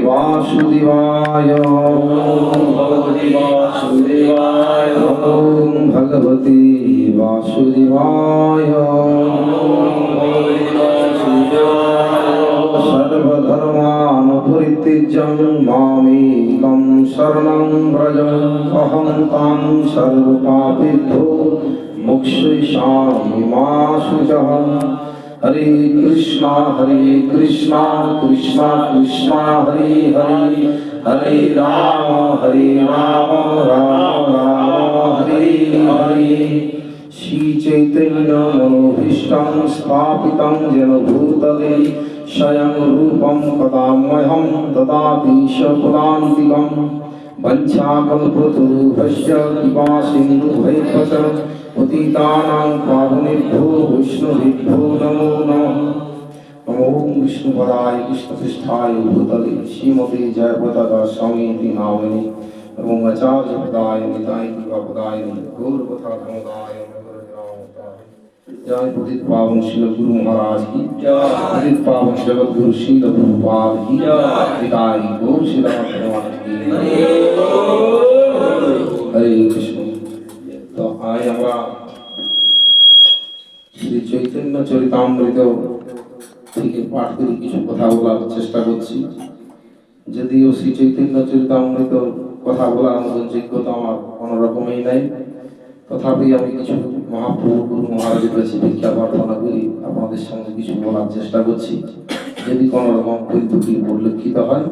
वासुदेवाय ओम भगवते वासुदेवाय सर्वधर्मान् परित्यज्य मामेकं शरणं व्रज अहं तां सर्वपापेभ्यो मोक्षयिष्यामि मा शुचः। हरे कृष्णा कृष्णा कृष्णा हरे हरे हरे राम राम राम हरे हरे। श्री चैतन्य मनोभीष्टं स्थापितं येन भूतले स्वयं रूपं कदामह्यं ददाति स्वपदान्तिकं। वञ्चाकल्पतरुभ्यश्च कृपासिन्धुभ्यश्च पतितानां पावनेभ्यो वैष्णवेभ्यो नमो नमः। ओम विष्णुपदाय कृष्णपृष्ठाय भूतले श्रीमते जयप्रदा स्वामी नामिने ओम आचार्यपदाय निताय कृपापदाय गौरकथा धमदाय जय पतित पावन श्री गुरु महाराज की जय। पतित पावन जगत गुरु श्री प्रभुपाद की जय। निताय गौर श्री भगवान की हरे कृष्ण। तो आज আমরা শ্রী চৈতন্য চরিতামৃত থেকে পাঠ করে কিছু কথা বলার চেষ্টা করছি। যদিও শ্রী চৈতন্য চরিতামৃত কথা বলার মতো যোগ্যতা আমার কোনো রকমই নাই, তথাপি আমি কিছু মহাপ্রভু গুরু মহারাজের কাছে ভিক্ষা প্রার্থনা করি আপনাদের সঙ্গে কিছু বলার চেষ্টা করছি। যদি কোনো রকম ভুল ত্রুটি পরিলক্ষিত হয়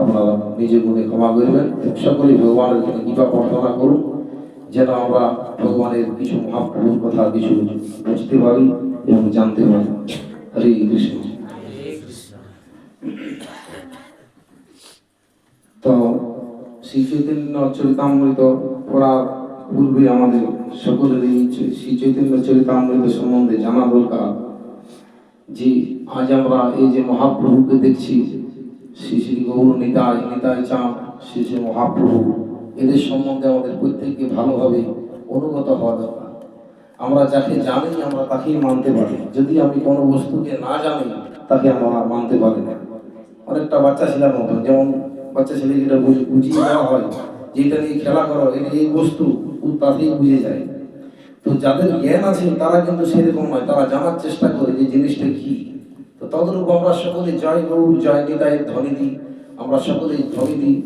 আপনারা নিজে গুণে ক্ষমা করবেন। সকলেই ভগবানের জন্য কৃপা প্রার্থনা করুন যেন আমরা ভগবানের কিছু মহাপ্রভুর কথা কিছু বুঝতে পারি এবং জানতে পারি। হরে কৃষ্ণ। তো শ্রী চৈতন্য চরিতামৃত পড়ার পূর্বে আমাদের সকলের এই শ্রী চৈতন্য চরিতামৃত সম্বন্ধে জানা দরকার যে আজ আমরা এই যে মহাপ্রভুকে দেখছি, শ্রী শ্রী গৌর নিতাই চাঁদ শ্রী শ্রী মহাপ্রভু, এদের সম্বন্ধে আমাদের প্রত্যেককে ভালোভাবে অনুগত হওয়া দরকার। আমরা যাকে জানি আমরা তাকেই মানতে পারি। যদি আমি কোনো বস্তুকে না জানি তাকে আমরা মানতে পারি না। অনেকটা বাচ্চা ছেলের মতন, যেমন বাচ্চা ছেলেকে বুঝিয়ে দেওয়া হয় যেটা নিয়ে খেলা করো এটা এই বস্তু, তাতেই বুঝে যায়। তো যাদের জ্ঞান আছে তারা কিন্তু সেরকম নয়, তারা জানার চেষ্টা করে যে জিনিসটা কি। তো তদরূপ আমরা সকলে জয় গৌর জয় নিতাইয়ের ধ্বনি দিই, আমরা সকলে ধ্বনি দিই।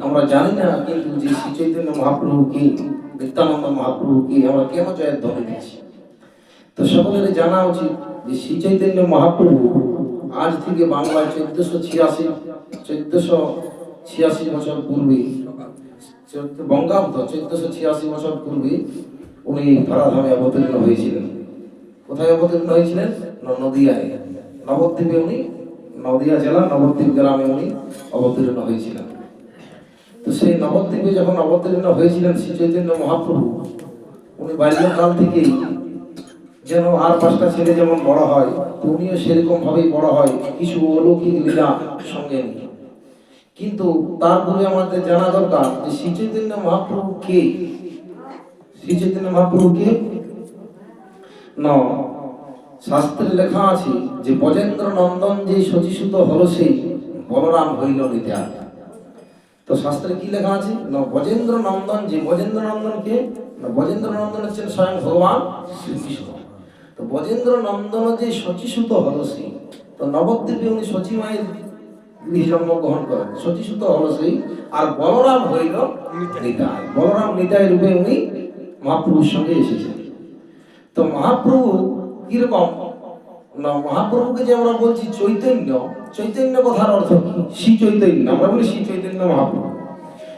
আমরা জানি না কিন্তু যে শ্রী চৈতন্য মহাপ্রভুকে, নিত্যানন্দ মহাপ্রভুকে আমরা কেন জয়ের ধ্বনি দিচ্ছি। তো সকলের জানা উচিত যে শ্রী চৈতন্য মহাপ্রভু আজ থেকে বাংলায় 1486 বছর পূর্বে, বঙ্গাব্দ 1486 বছর পূর্বে উনি ধরাধামে অবতীর্ণ হয়েছিলেন। কোথায় অবতীর্ণ হয়েছিলেন? নদিয়ায়, নবদ্বীপে। উনি নদিয়া জেলা নবদ্বীপ গ্রামে উনি অবতীর্ণ হয়েছিলেন। তো সেই নবদ্বীপে যখন অবতীর্ণ হয়েছিলেন শ্রী চৈতন্য মহাপ্রভু, উনি বাল্যকাল থেকেই যেন আর 5টা ছেলে যেমন বড় হয়, উনিও সেরকম ভাবেই বড় হয় কিছু অলৌকিক লীলা সঙ্গে নিয়ে। কিন্তু তারপরে আমাদের জানা দরকার যে শ্রী চৈতন্য মহাপ্রভু কে। শ্রী চৈতন্য মহাপ্রভু কে? না, শাস্ত্রে লেখা আছে যে ব্রজেন্দ্র নন্দন যে শচীসুত হল সেই বলরাম হইল নিত্যায়। তো শাস্ত্রে কি লেখা আছে? না, ব্রজেন্দ্র নন্দন যে, ব্রজেন্দ্র নন্দন কে? না, ব্রজেন্দ্র নন্দন হচ্ছেন স্বয়ং ভগবান শ্রীকৃষ্ণ। তো ব্রজেন্দ্র নন্দন যে শচীসুত হল সেই, তো নবদ্বীপে উনি শচী মায়ের গৃহে জন্মগ্রহণ করেন, শচীসুত হল সেই। আর বলরাম হইল নিতাই, বলরাম নিতাই রূপে উনি মহাপ্রভুর সঙ্গে এসেছেন। তো মহাপ্রভু কিরকম না, মহাপ্রভুকে যে আমরা বলছি চৈতন্য, চৈতন্য কথার অর্থ কি? শ্রী চৈতন্য, আমরা বলি শ্রী চৈতন্য মহাপ্রভু।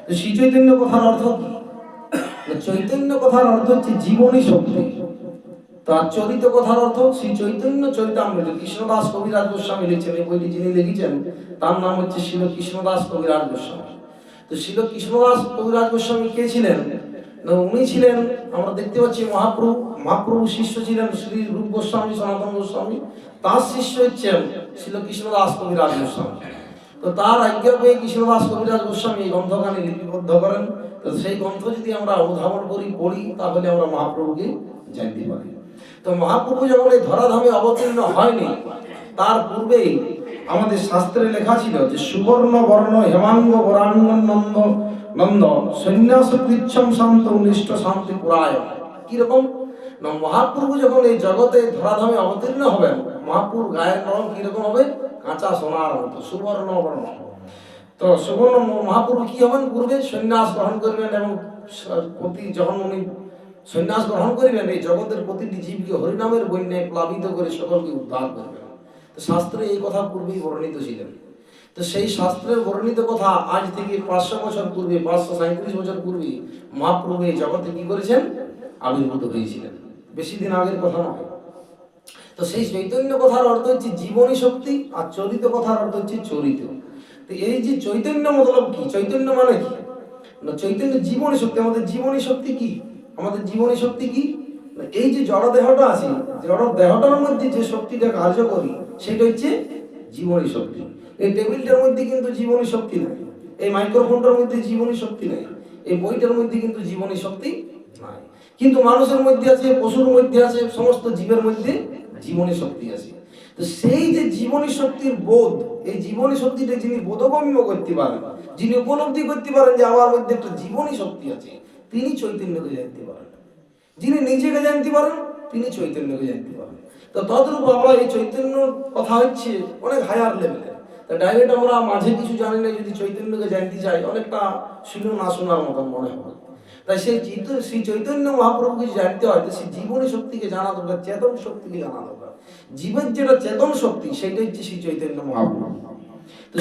তো শ্রী চৈতন্য কথার অর্থ কি? চৈতন্য কথার অর্থ হচ্ছে জীবনী শক্তি। তার চরিত কথার অর্থ শ্রী চৈতন্য চরিতামৃত। কৃষ্ণদাস কবিরাজ গোস্বামী লিখছেন, এই বইটি যিনি লিখেছেন তার নাম হচ্ছে শ্রীল কৃষ্ণদাস কবিরাজ গোস্বামী। তো শ্রীল কৃষ্ণদাস কবিরাজ গোস্বামী কে ছিলেন? উনি ছিলেন, আমরা দেখতে পাচ্ছি মহাপ্রভু শিষ্য ছিলেন শ্রী রূপ গোস্বামী, সনাতন গোস্বামী। তার শিষ্য হচ্ছেন শ্রীল কৃষ্ণদাস কবিরাজ গোস্বামী। তো তার আজ্ঞা পেয়ে কৃষ্ণদাস কবিরাজ গোস্বামী এই গ্রন্থখানি লিপিবদ্ধ করেন। তো সেই গ্রন্থ যদি আমরা উদ্ধাবন করি, পড়ি, তাহলে আমরা মহাপ্রভুকে জানতে পারি। তো মহাপ্রভু যখন এই ধরাধামে অবতীর্ণ হয়নি, তার পূর্বেই আমাদের শাস্ত্রে লেখা ছিল যে সুবর্ণ বর্ণ হেমাঙ্গ বরাঙ্গনন্দ নন্দ সন্ন্যাস কৃচ্ছম শান্ত নিষ্ঠ শান্তি পুরায়। কিরকম না, মহাপ্রভু যখন এই জগতে ধরাধামে অবতীর্ণ হবেন, মহাপ্রভুর গায়ের রং কিরকম হবে? কাঁচা সোনার মতো, সুবর্ণ বর্ণ। তো সুবর্ণ মহাপ্রভু কি হবেন? পূর্বে সন্ন্যাস গ্রহণ করবেন এবং যখন উনি সন্ন্যাস গ্রহণ করিবেন, এই জগতের প্রতিটি জীবকে হরিনামের বন্যায় প্লাবিত করে সকলকে উদ্ধার করবেন। তো শাস্ত্রে এই কথা পূর্বেই বর্ণিত ছিলেন। তো সেই শাস্ত্রের বর্ণিত কথা আজ থেকে 500 বছর পূর্বে, 537 বছর পূর্বে মহাপ্রভু এই জগতে কি করেছেন? আবির্ভূত হয়েছিলেন। বেশি দিন আগের কথা নয়। তো সেই চৈতন্য কথার অর্থ হচ্ছে জীবনী শক্তি, আর চরিত কথার অর্থ হচ্ছে চরিত। তো এই যে চৈতন্য মতলব কি? চৈতন্য মানে কি না, চৈতন্য জীবনী শক্তি। আমাদের জীবনী শক্তি কি? আমাদের জীবনী শক্তি কি? এই যে জড় দেহটা আছে, জড় দেহটার মধ্যে যে শক্তিটা কার্যকরী সেটা হচ্ছে জীবনী শক্তি। এই টেবিলটার মধ্যে কিন্তু জীবনী শক্তি নাই, এই মাইক্রোফোনটার মধ্যে জীবনী শক্তি নাই, এই বইটার মধ্যে কিন্তু জীবনী শক্তি নাই। কিন্তু মানুষের মধ্যে আছে, পশুর মধ্যে আছে, সমস্ত জীবের মধ্যে জীবনী শক্তি আছে। তো সেই যে জীবনী শক্তির বোধ, এই জীবনী শক্তিটা যিনি বোধগম্য করতে পারেন, যিনি উপলব্ধি করতে পারেন যে আমার মধ্যে একটা জীবনী শক্তি আছে, তিনি চৈতন্যকে জানতে পারেন। যিনি নিজেকে জানতে পারেন তিনি চৈতন্যকে জানতে পারেন। তো তদ্রূপ আমরা এই চৈতন্য কথা হচ্ছে অনেক হায়ার লেভেলে। তা ডাইরেক্ট আমরা মাঝে কিছু জানি না, যদি চৈতন্যকে জানতে চাই অনেকটা শুনে না শোনার মতন মনে হয়। তাই সেই চৈতন্য মহাপ্রভুকে জানতে হয়, তো সেই জীবনী শক্তিকে জানা দরকার, চেতন শক্তিকে জানা দরকার। জীবের যেটা চেতন শক্তি সেটা হচ্ছে শ্রী চৈতন্য মহাপ্রভু। তো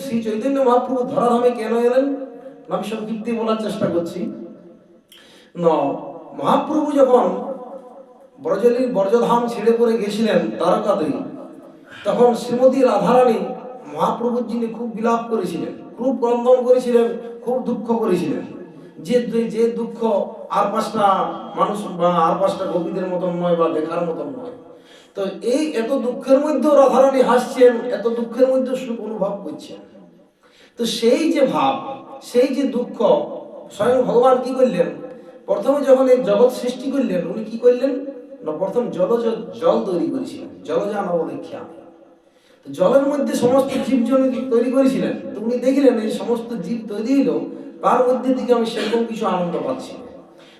শ্রী চৈতন্য মহাপ্রভু ধরাধামে কেন এলেন? আমি সংক্ষিপ্তে বলার চেষ্টা করছি। মহাপ্রভু যখন ব্রজধাম ছেড়ে পড়ে গেছিলেন দ্বারকাতে, তখন শ্রীমতী রাধারানী মহাপ্রভুর যিনি খুব বিলাপ করেছিলেন, খুব ক্রন্দন করেছিলেন, খুব দুঃখ করেছিলেন। যে দুঃখ আর 5টা মানুষ বা আর 5টা গোপীদের মতন নয় বা দেখার মতন নয়। তো এই এত দুঃখের মধ্যেও রাধারানী হাসছেন, এত দুঃখের মধ্যেও সুখ অনুভব করছেন। তো সেই যে ভাব, সেই যে দুঃখ, স্বয়ং ভগবান কি করলেন? প্রথমে যখন এই জগৎ সৃষ্টি করলেন, উনি কি করলেন না, প্রথম জল তৈরি করেছিলেন, জলজা নবলেখ্যা। জলের মধ্যে সমস্ত জীব তৈরি করেছিলেন। তো উনি দেখলেন এই সমস্ত জীব তৈরি হলো, তার মধ্যে থেকে আমি সেরকম কিছু আনন্দ পাচ্ছি।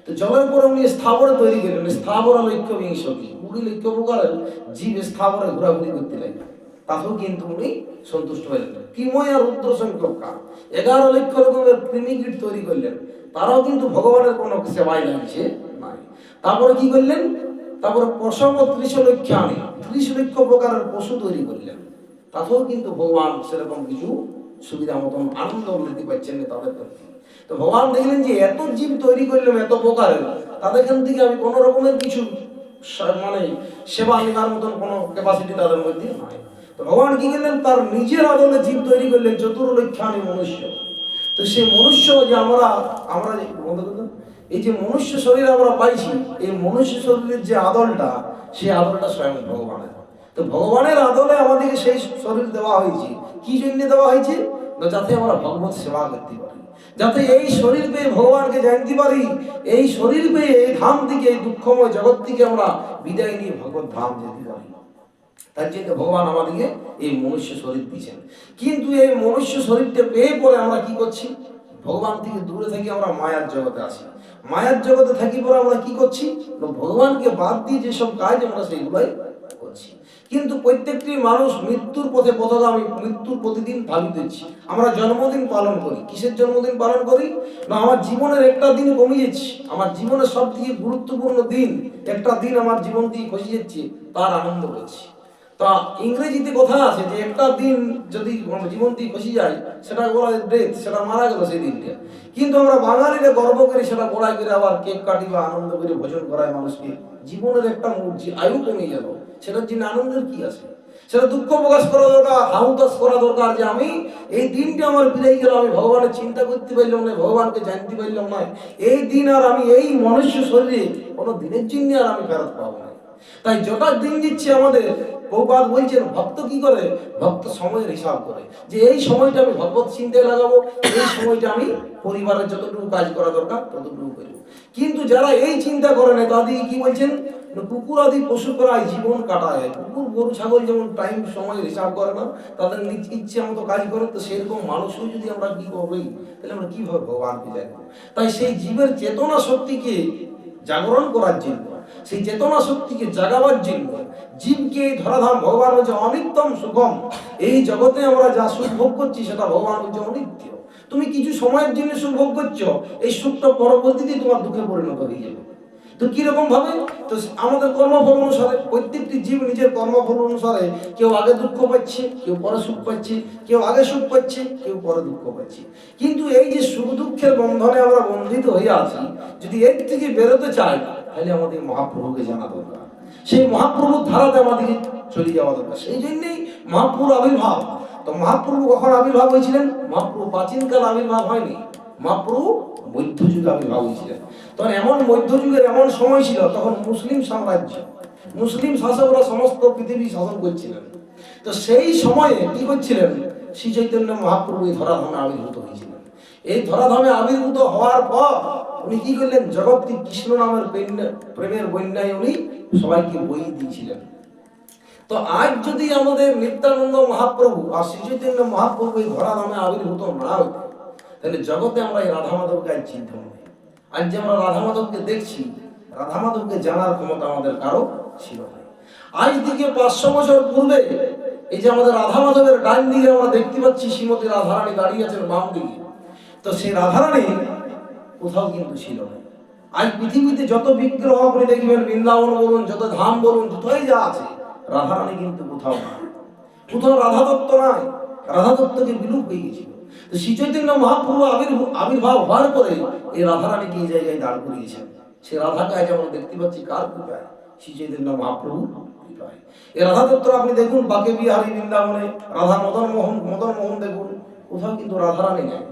তো জলের পরে উনি স্থাবরে তৈরি করলেন, স্থাবর লক্ষ্য বিংশতি, 20 লক্ষ প্রকারের জীব স্থাবরে ঘোরাঘুরি করতে লাগলেন। তাতেও কিন্তু উনি সন্তুষ্ট হলেন। কিময় আর রুদ্র সংখ্যক 11 লক্ষ রকমের কৃমিকীট তৈরি করলেন, তারাও কিন্তু ভগবানের কোনো সেবায় লাগছে নাই। তারপরে কি করলেন? তারপরে পশম 30 লক্ষ আনে 30 লক্ষ প্রকারের পশু তৈরি করলেন, তাতেও কিন্তু ভগবান সেরকম কিছু সুবিধা মতন আনন্দ নিতে পারছেন না তাদের প্রতি। তো ভগবান দেখলেন যে এত জীব তৈরি করলাম এত প্রকারের, তাদের এখান থেকে আমি কোনো রকমের কিছু মানে সেবা নেওয়ার মতন কোনো ক্যাপাসিটি তাদের মধ্যে নাই। তো ভগবান কি করলেন? তার নিজের আদলে জীব তৈরি করলেন 4 লক্ষানি মনুষ্য। তো সেই মনুষ্য যে আমরা এই যে মনুষ্য শরীর আমরা পাইছি, এই মনুষ্য শরীরের যে আদলটা, সেই আদলটা স্বয়ং ভগবানের। তো ভগবানের আদলে আমাদেরকে সেই শরীর দেওয়া হয়েছে। কি জন্য দেওয়া হয়েছে? না, যাতে আমরা ভগবত সেবা করতে পারি, যাতে এই শরীর পেয়ে ভগবানকে জানতে পারি, এই শরীর পেয়ে এই ধাম থেকে, এই দুঃখময় জগৎ থেকে আমরা বিদায় নিয়ে ভগবত ধাম যেতে পারি। তার জন্য ভগবান আমাদেরকে এই মনুষ্য শরীর দিয়েছেন। কিন্তু এই মনুষ্য শরীরটা পেয়ে পরে আমরা কি করছি? ভগবান থেকে দূরে থেকে আমরা মায়ার জগতে আসি। মায়ার জগতে থাকি পরে আমরা কি করছি? ভগবানকে বাদ দিয়ে যেসব কাজ আমরা সেইগুলোই করছি। কিন্তু প্রত্যেকটি মানুষ মৃত্যুর পথে পথগামী, মৃত্যুর প্রতিদিন ধাবিত হচ্ছে। আমরা জন্মদিন পালন করি। কিসের জন্মদিন পালন করি? না, আমার জীবনের একটা দিন কমে যাচ্ছে, আমার জীবনের সব থেকে গুরুত্বপূর্ণ দিন, একটা দিন আমার জীবন থেকে খসে যাচ্ছে, তার আনন্দ করছি। তা ইংরেজিতে কথা আছে যে একটা দিন যদি জীবন থেকে খসে যায় সেটা বলা ডেথ, সেটা মারা গেল সেই দিনটা। কিন্তু আমরা বাঙালিরা গর্ব করি, সেটা বড়াই করে আবার কেক কাটি বা আনন্দ করে ভোজন করায় মানুষকে। জীবনের একটা আয়ু কমে গেল, সেটার জন্য আনন্দের কি আছে? সেটা দুঃখ প্রকাশ করা দরকার, হাউতাস করা দরকার যে আমি এই দিনটা আমার বিদায় গেল, আমি ভগবানের চিন্তা করতে পারলাম না, ভগবানকে জানতে পারলাম না, এই দিন আর আমি এই মনুষ্য শরীরে কোনো দিনের জন্য আর আমি ফেরত পাবো না। তাই যটা দিন দিচ্ছে আমাদের বহুপাদ বলছেন ভক্ত কি করে, ভক্ত সময়ের হিসাব করে, যে এই সময়টা আমি ভগবত চিন্তায় লাগাবো, এই সময়টা আমি পরিবারের যতটুকু কাজ করা দরকার ততটুকু করবো। কিন্তু যারা এই চিন্তা করে না তাদের কি বলছেন, কুকুর আদি পশু প্রায় জীবন কাটায়, কুকুর গরু ছাগল যেমন টাইম সময়ের হিসাব করে না, তাদের ইচ্ছে মতো কাজ করে, তো সেরকম মানুষও যদি আমরা কি করবো, তাহলে আমরা কিভাবে ভগবানকে দেখবো? তাই সেই জীবের চেতনা শক্তিকে জাগরণ করার জন্য, সেই চেতনা শক্তিকে জাগাবার জন্য জীবকে ধরাধাম, ভগবান হচ্ছে অনিত্যম সুখম, এই জগতে আমরা যা সুখ ভোগ করছি সেটা ভগবান হচ্ছে অনিত্য। তুমি কিছু সময়ের জন্য সুখ ভোগ করছো, এই সুখটা পরবর্তীতে তোমার দুঃখে পরিণত হয়ে যাবে। তো কিরকম ভাবে, তো আমাদের কর্মফল অনুসারে, প্রত্যেকটি জীব নিজের কর্মফল অনুসারে কেউ আগে দুঃখ পাচ্ছে, কেউ পরে সুখ পাচ্ছে, কেউ আগে সুখ পাচ্ছে, কেউ পরে দুঃখ পাচ্ছে। কিন্তু এই যে সুখ দুঃখের বন্ধনে আমরা বন্ধিত হয়ে আছি, যদি এর থেকে বেরোতে চাই তাহলে আমাদের মহাপ্রভুকে জানা দরকার, সেই মহাপ্রভুর ধারাতে আমাদেরকে চলে যাওয়া দরকার। সেই জন্যই মহাপ্রভুর আবির্ভাব। তো মহাপ্রভু কখন আবির্ভাব হয়েছিলেন? মহাপ্রভু প্রাচীনকাল আবির্ভাব হয়নি, মহাপ্রভু মধ্যযুগে আবির্ভাব হয়েছিলেন। তখন এমন মধ্যযুগের এমন সময় ছিল, তখন মুসলিম সাম্রাজ্য, মুসলিম শাসকরা সমস্ত পৃথিবী শাসন করছিলেন। তো সেই সময়ে কি করছিলেন, শ্রী চৈতন্য মহাপ্রভু এই ধরাধামে আবির্ভূত হয়েছিলেন। এই ধরাধামে আবির্ভূত হওয়ার পর উনি কি করলেন, জগৎকে কৃষ্ণ নামের প্রেমের বন্যায় উনি সবাইকে বই দিয়েছিলেন। তো আজ যদি আমাদের নিত্যানন্দ মহাপ্রভু আর শ্রী চৈতন্য মহাপ্রভু এই ধরাধামে আবির্ভূত না হতো, তাহলে জগতে আমরা এই রাধা মাধবকে আজ চিনতাম না। আজ যে আমরা রাধা মাধবকে দেখছি, রাধা মাধবকে জানার ক্ষমতা আমাদের কারো ছিল না। আজ থেকে 500 বছর পূর্বে এই যে আমাদের রাধা মাধবের ডান দিকে আমরা দেখতে পাচ্ছি শ্রীমতী রাধারানী দাঁড়িয়ে আছেন বাম দিকে, তো সেই রাধারানী কোথাও কিন্তু ছিল না। আজ পৃথিবীতে যত বিগ্রহ আপনি দেখবেন, বৃন্দাবন বলুন, যত ধাম বলুন, যতই যা আছে, রাধারানী কিন্তু কোথাও নাই, কোথাও রাধা দত্ত নাই, রাধা দত্তকে বিলুপ হয়ে গেছিল। তো শ্রী চৈতন্য মহাপ্রভু আবির্ভাব হওয়ার পরে এই রাধারানীকে এই জায়গায় দাঁড় করিয়েছেন। সে রাধাকে আজ আমরা দেখতে পাচ্ছি কার কৃপায়? শ্রী চৈতন্য মহাপ্রভু কৃপায়। এই রাধা দত্ত আপনি দেখুন, বাকে বিহারী বৃন্দাবনে রাধা মদন মোহন দেখুন, কোথাও কিন্তু রাধারানী নেই,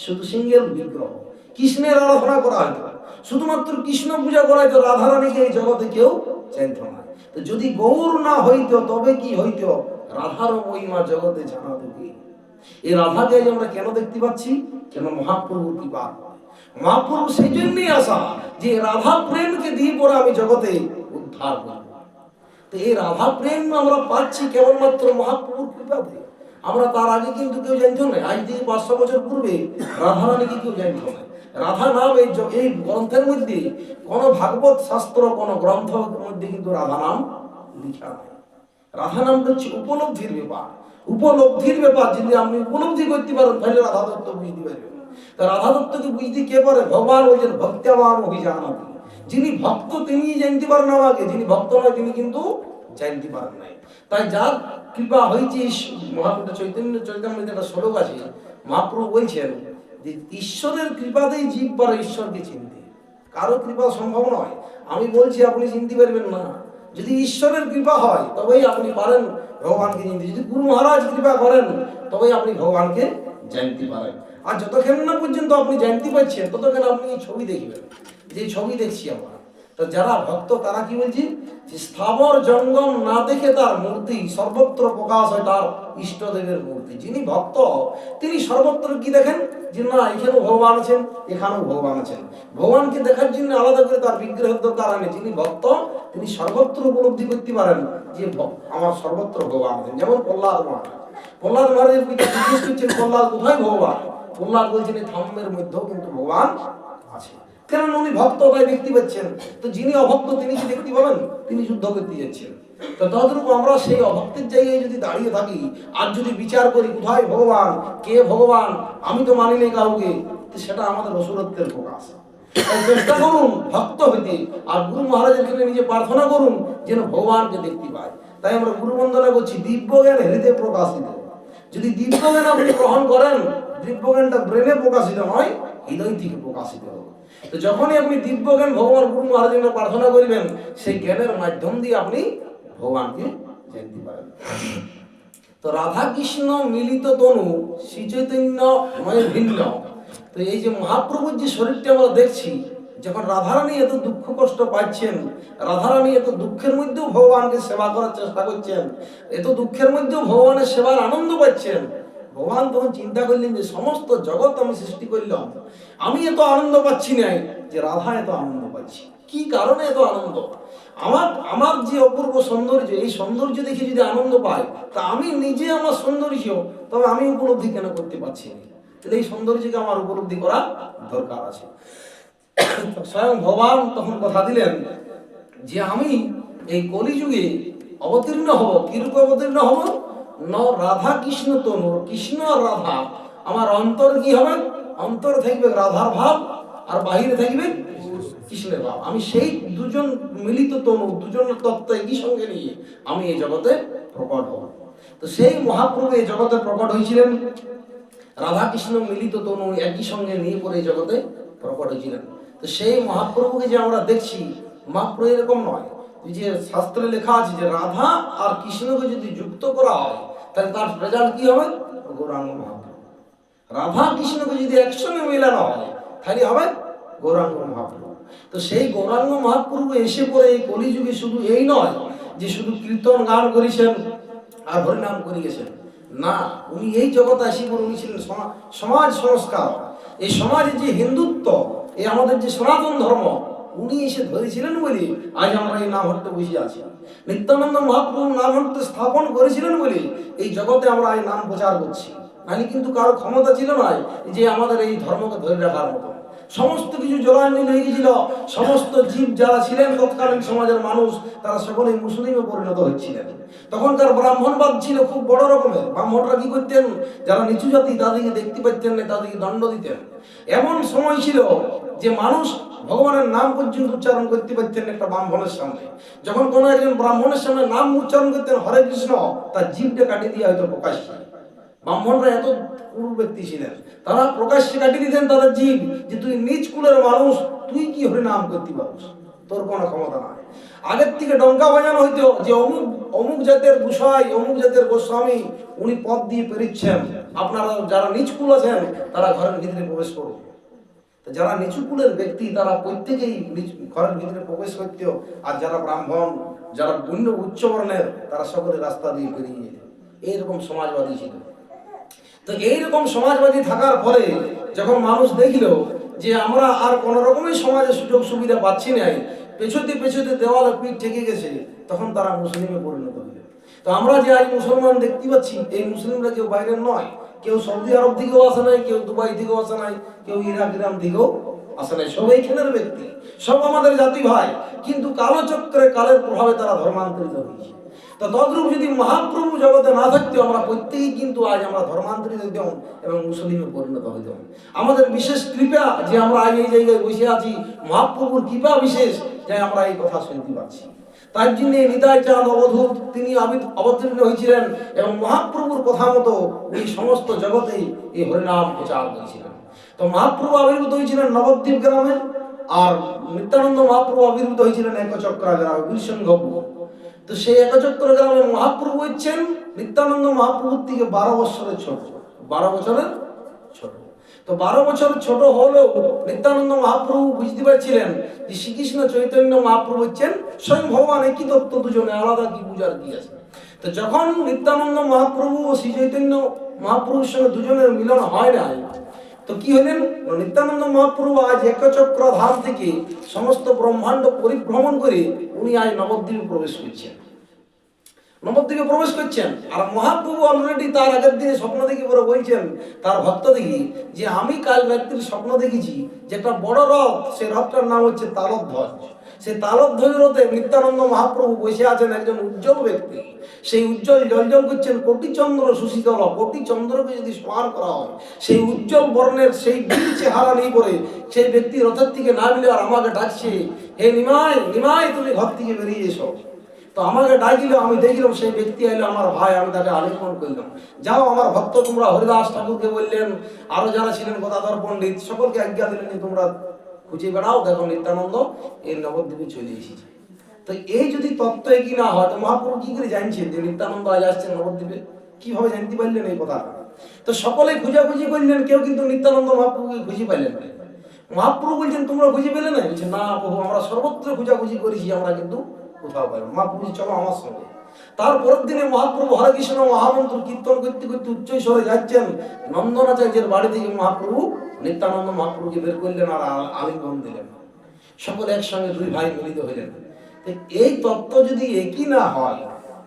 শুধু সিংহের বিগ্রহ। কৃষ্ণের আরাধনা করা হয়তো, শুধুমাত্র কৃষ্ণ পূজা করা হয়তো, রাধারানীকে এই জগতে কেউ জানত না। তো যদি গৌর না হইতো তবে কি হইতো, রাধার মহিমা জগতে জানাতো কি? এই রাধাকে আমরা কেন দেখতে পাচ্ছি? কেন? মহাপ্রভু কৃপা। মহাপ্রভু সেই জন্যই আসা যে রাধা প্রেমকে দিয়ে পরে আমি জগতে উদ্ধার করব। তো এই রাধা প্রেম আমরা পাচ্ছি কেবলমাত্র মহাপ্রভুর কৃপাতে। আমরা তার আগে কিন্তু কেউ জানতো না। আজ থেকে 500 বছর পূর্বে রাধারানীকে কেউ জানতো না। রাধা নাম এই গ্রন্থের মধ্যে, কোন ভাগবত শাস্ত্র, কোন গ্রন্থের মধ্যে কিন্তু রাধা নাম লিখা নাই। রাধা নামটা হচ্ছে উপলব্ধির ব্যাপার, উপলব্ধির ব্যাপার। যদি আপনি উপলব্ধি করতে পারেন তাহলে রাধা দত্ত বুঝতে পারবেন। তা রাধা দত্তকে বুঝতে কে পারে? ভগবান বলছেন ভক্তামান অভিজানাতি, যিনি ভক্ত তিনি জানতে পারেন আমাকে, যিনি ভক্ত নয় তিনি কিন্তু জানতে পারেন নাই। তাই যার কৃপা হয়েছে, মহাপ্রভু চৈতন্য চৈতন্যের একটা শ্লোক আছে, মহাপ্রভু বলছেন যে ঈশ্বরের কৃপাতেই জীব পারে ঈশ্বরকে চিনতে, কারো কৃপা সম্ভব নয়। আমি বলছি আপনি চিনতে পারবেন না, যদি ঈশ্বরের কৃপা হয় তবেই আপনি পারেন ভগবানকে চিনতে। যদি গুরু মহারাজ কৃপা করেন তবেই আপনি ভগবানকে জানতে পারেন। আর যতক্ষণ না পর্যন্ত আপনি জানতে পারছেন ততক্ষণ আপনি ছবি দেখবেন, যে ছবি দেখছি আমরা। তো যারা ভক্ত তারা কি বলছি, যে স্থাবর জঙ্গম না দেখে তার মূর্তি, সর্বত্র প্রকাশ হয় তার ইষ্টদেবের মূর্তি। যিনি ভক্ত তিনি সর্বত্র কি দেখেন, যে না এখানেও ভগবান আছেন, এখানেও ভগবান আছেন। ভগবানকে দেখার জন্য আলাদা করে তার বিগ্রহের দরকার নেই। যিনি ভক্ত তিনি সর্বত্র উপলব্ধি করতে পারেন যে আমার সর্বত্র ভগবান আছেন। যেমন প্রহ্লাদ মহারাজের পিতা জিজ্ঞেস করছেন, প্রহ্লাদ কোথায় ভগবান? প্রহ্লাদ বলছেন এই থাম্বের মধ্যেও কিন্তু ভগবান আছে। কেন? উনি ভক্ত, তাই দেখতে পাচ্ছেন। তো যিনি অভক্ত তিনি কি দেখতে পাবেন? তিনি যুদ্ধ করতে যাচ্ছেন। তো ততটুকু আমরা সেই অভক্তের জায়গায় যদি দাঁড়িয়ে থাকি আর যদি বিচার করি কোথায় ভগবান, কে ভগবান, আমি তো মানি নেই কাউকে, সেটা আমাদের অসুরত্বের প্রকাশ। চেষ্টা করুন ভক্ত হইতে, আর গুরু মহারাজের কাছে নিজে প্রার্থনা করুন যেন ভগবানকে দেখতে পায়। তাই আমরা গুরু বন্দনা করছি, দিব্য জ্ঞান হৃদয়ে প্রকাশিত। যদি দিব্য জ্ঞান আপনি গ্রহণ করেন, দিব্য জ্ঞানটা ব্রেনে প্রকাশিত নয়, হৃদয় থেকে প্রকাশিত হবে। তো যখনই আপনি দিব্য জ্ঞান ভগবান গুরু মহারাজের প্রার্থনা করবেন, সেই জ্ঞানের মাধ্যম দিয়ে আপনি ভগবানকে জানতে পারেন। তো রাধা কৃষ্ণ মিলিত তনু, শ্রী চৈতন্য নয় ভিন্ন। তো এই যে মহাপ্রভুর যে শরীরটা আমরা দেখছি, যখন রাধারানী এত দুঃখ কষ্ট পাচ্ছেন, রাধারানী এত দুঃখের মধ্যেও ভগবানকে সেবা করার চেষ্টা করছেন, এত দুঃখের মধ্যেও ভগবানের সেবার আনন্দ পাচ্ছেন, ভগবান তখন চিন্তা করলেন যে সমস্ত জগৎ আমি সৃষ্টি করলাম, আমি এত আনন্দ পাচ্ছি না, যে রাধা এত আনন্দ পাচ্ছি, কি কারণে এত আনন্দ? আমার আমার যে অপূর্ব সৌন্দর্য, এই সৌন্দর্য দেখে যদি আনন্দ পাই, তা আমি নিজে আমার সৌন্দর্য, তবে আমি উপলব্ধি কেন করতে পারছি না? তাহলে এই সৌন্দর্যকে আমার উপলব্ধি করা দরকার আছে। স্বয়ং ভগবান তখন কথা দিলেন যে আমি এই কলিযুগে অবতীর্ণ হব। কিরূপে অবতীর্ণ হব? ন রাধা কৃষ্ণ তনু, কৃষ্ণ আর রাধা, আমার অন্তর কি হবে? অন্তর থাকবে রাধার ভাব, আর বাহিরে থাকবে কৃষ্ণের ভাব। আমি সেই দুজন মিলিত তনু, দুজনের তত্ত্ব একই সঙ্গে নিয়ে আমি এই জগতে প্রকট হব। তো সেই মহাপ্রভু এই জগতে প্রকট হয়েছিলেন, রাধা কৃষ্ণ মিলিত তনু একই সঙ্গে নিয়ে পরে এই জগতে প্রকট হয়েছিলেন। তো সেই মহাপ্রভুকে যে আমরা দেখছি, মহাপ্রভু এরকম নয় যে শাস্ত্রে লেখা আছে যে রাধা আর কৃষ্ণকে যদি যুক্ত করা হয় তাহলে তার রেজাল্ট কি হবে? গৌরাঙ্গ মহাপ্রভু। রাধা কৃষ্ণকে যদি একসঙ্গে মেলানো হয় তাহলে হবে গৌরাঙ্গ মহাপ্রভু। তো সেই গৌরাঙ্গ মহাপ্রভু এসে পরে এই কলিযুগে শুধু এই নয় যে শুধু কীর্তন গান করেছেন আর হরিনাম করে গেছেন, না, উনি এই জগতে আসি পরে উনি ছিলেন সমাজ সংস্কার। এই সমাজে যে হিন্দুত্ব, এই আমাদের যে সনাতন ধর্ম, উনি এসে ধরেছিলেন বলে আজ আমরা এই নামহট্টে বসে আছি। নিত্যানন্দ মহাপ্রভু নামহট্টে স্থাপন করেছিলেন বলে এই জগতে আমরা এই নাম প্রচার করছি, নাহলে কিন্তু কারো ক্ষমতা ছিল না যে আমাদের এই ধর্মকে ধরে রাখার মতো। সমস্ত কিছু জলাঞ্জলি হয়ে গেছিল, সমস্ত জীব যারা ছিলেন তৎকালীন সমাজের মানুষ, তারা সকলেই মুসলিমে পরিণত হচ্ছিলেন। তখনকার ব্রাহ্মণবাদ ছিল খুব বড় রকমের। ব্রাহ্মণরা কি করতেন? যারা নিচু জাতি তাদেরকে দেখতে পাচ্ছেন না, তাদেরকে দণ্ড দিতেন। এমন সময় ছিল যে মানুষ ভগবানের নাম পর্যন্ত উচ্চারণ করতে পারতেন একটা ব্রাহ্মণের সামনে। যখন কোনো একজন ব্রাহ্মণের সামনে নাম উচ্চারণ করতেন হরে কৃষ্ণ, তার জিভটা কাটিয়ে দিয়ে হয়তো প্রকাশ্যে। ব্রাহ্মণরা এত কুরু ব্যক্তি ছিলেন, তারা প্রকাশ্যে কাটিয়ে দিতেন তাদের জীব, যে তুই নিজ কুলের মানুষ, তুই কি হরে নাম করতে পারিস? তোর কোনো ক্ষমতা নাই। আগের থেকে ডঙ্কা বাজানো হইতো যে অমুক অমুক জাতের গোসাই, অমুক জাতের গোস্বামী, উনি পথ দিয়ে পেরিচ্ছেন, আপনারা যারা নিজ কুল আছেন তারা ঘরের ভিতরে প্রবেশ করুন। যারা নিচু কুলের ব্যক্তি তারা প্রত্যেকেই ঘরের ভিতরে প্রবেশ করত, আর যারা ব্রাহ্মণ, যারা অন্য উচ্চ বর্ণের, তারা সকলে রাস্তা দিয়ে বেরিয়ে যেত। এইরকম সমাজবাদী ছিল। তো এইরকম সমাজবাদী থাকার ফলে যখন মানুষ দেখল যে আমরা আর কোন রকমের সমাজে সুযোগ সুবিধা পাচ্ছি না, পেছতে পেছতে দেওয়ালে পিঠ ঠেকে গেছে, তখন তারা মুসলিমে পরিণত হইল। তো আমরা যে আজ মুসলমান দেখতে পাচ্ছি, এই মুসলিমরা কেউ বাইরের নয়, কেউ সৌদি আরব থেকেও আসে নাই, কেউ দুবাই থেকেও আসে নাই, কেউ ইরাক ইরান থেকেও আসে নাই, সব এইখানের ব্যক্তি, সব আমাদের জাতি ভাই। কিন্তু কালচক্রে, কালের প্রভাবে তারা ধর্মান্তরিত হয়েছে। তো তদ্রূপ যদি মহাপ্রভু জগতে না থাকতো, আমরা প্রত্যেকেই কিন্তু আজ আমরা ধর্মান্তরিত হইতাম এবং মুসলিমে পরিণত হইতাম। আমাদের বিশেষ কৃপা যে আমরা আজ এই জায়গায় বসে আছি, মহাপ্রভুর কৃপা বিশেষ যে আমরা এই কথা শুনতে পাচ্ছি। তার জন্য নিতাই চাঁদ অবধূত তিনি অবতীর্ণ হয়েছিলেন এবং মহাপ্রভুর কথা মতো এই সমস্ত জগতেই এই হরিনাম প্রচার করেছিলেন। তো মহাপ্রভু আবির্ভূত হয়েছিলেন নবদ্বীপ গ্রামে, আর নিত্যানন্দ মহাপ্রভু আবির্ভূত হয়েছিলেন একচক্রা গ্রামে, বীরসিংহপুর। তো সেই একচক্র গ্রামে মহাপ্রভু হচ্ছেন নিত্যানন্দ মহাপ্রভুর থেকে 12 বছরের ছোট, 12 বছরের ছোট। তো 12 বছর ছোট হলেও নিত্যানন্দ মহাপ্রভু বুঝতে পারছিলেন যে শ্রীকৃষ্ণ চৈতন্য মহাপ্রভু হচ্ছেন স্বয়ং ভগবান, একই তত্ত্ব, দুজনে আলাদা কি বুঝার কি আছে। তো যখন নিত্যানন্দ মহাপ্রভু ও শ্রী চৈতন্য মহাপ্রভুর সঙ্গে দুজনের মিলন হয় না, তো কি হলেন? নিত্যানন্দ মহাপ্রভু আজ একচক্র ধাম থেকে সমস্ত ব্রহ্মাণ্ড পরিভ্রমণ করে উনি আজ নবদ্বীপে প্রবেশ করছেন, নবদ্বীপে প্রবেশ করছেন। আর মহাপ্রভু অলরেডি তার আগের দিনে স্বপ্ন দেখে পরে বলছেন তার ভক্ত দেখি যে আমি কাল রাত্রির স্বপ্ন দেখেছি যে একটা বড় রথ, সেই রথটার নাম হচ্ছে তালধ্বজ। সেই তালধ্বজ রথে নিত্যানন্দ মহাপ্রভু বসে আছেন, একজন উজ্জ্বল ব্যক্তি। সেই উজ্জ্বল জলজল করছেন কোটি চন্দ্র সুশীতল। কোটি চন্দ্রকে যদি স্মরণ করা হয়, সেই উজ্জ্বল বর্ণের সেই বীর চেহারা নিয়ে পড়ে সেই ব্যক্তি রথের থেকে নামলে আর আমাকে ডাকছে, হে নিমাই, নিমাই তুমি ঘর থেকে বেরিয়ে এসো। তো আমাকে ডাকিল, আমি দেখলাম সেই ব্যক্তি এলো আমার ভাই, আমি তাকে আলিঙ্গন করলাম। যাও আমার ভক্ত তোমরা হরিদাস ঠাকুরকে বললেন, আরো যারা ছিলেন গদাধর পণ্ডিত, সকলকে আজ্ঞা দিলেন যে তোমরা খুঁজে বেড়াও, দেখো নিত্যানন্দ এই নবদ্বীপে চলে এসেছে। তো এই যদি তত্ত্ব কি না হয়, তো মহাপ্রভু কি করে জানছেন যে নিত্যানন্দ আজ আসছেন নবদ্বীপে? কিভাবে জানতে পারলেন এই কথা? তো সকলে খুঁজাখুঁজি করলেন, কেউ কিন্তু নিত্যানন্দ মহাপ্রভুকে খুঁজে পাইলেন না। মহাপ্রভু বলছেন তোমরা খুঁজে পেলে না? বলছে না প্রভু, আমরা সর্বত্র খোঁজাখুঁজি করেছি, আমরা কিন্তু কোথাও পাই না। মহাপ্রভু চলো আমার সঙ্গে। তারপরের দিনে মহাপ্রভু হরে কৃষ্ণ মহামন্ত্র কীর্তন করতে করতে উচ্চ স্বরে যাচ্ছেন, নন্দনাচার্যের বাড়ি থেকে মহাপ্রভু নিত্যানন্দ মহাপ্রভুকে বের করলেন আর আলিঙ্গন দিলেন। সকলে একসঙ্গে দুই ভাই মিলিত হইলেন। এই তত্ত্ব যদি একই না হয়,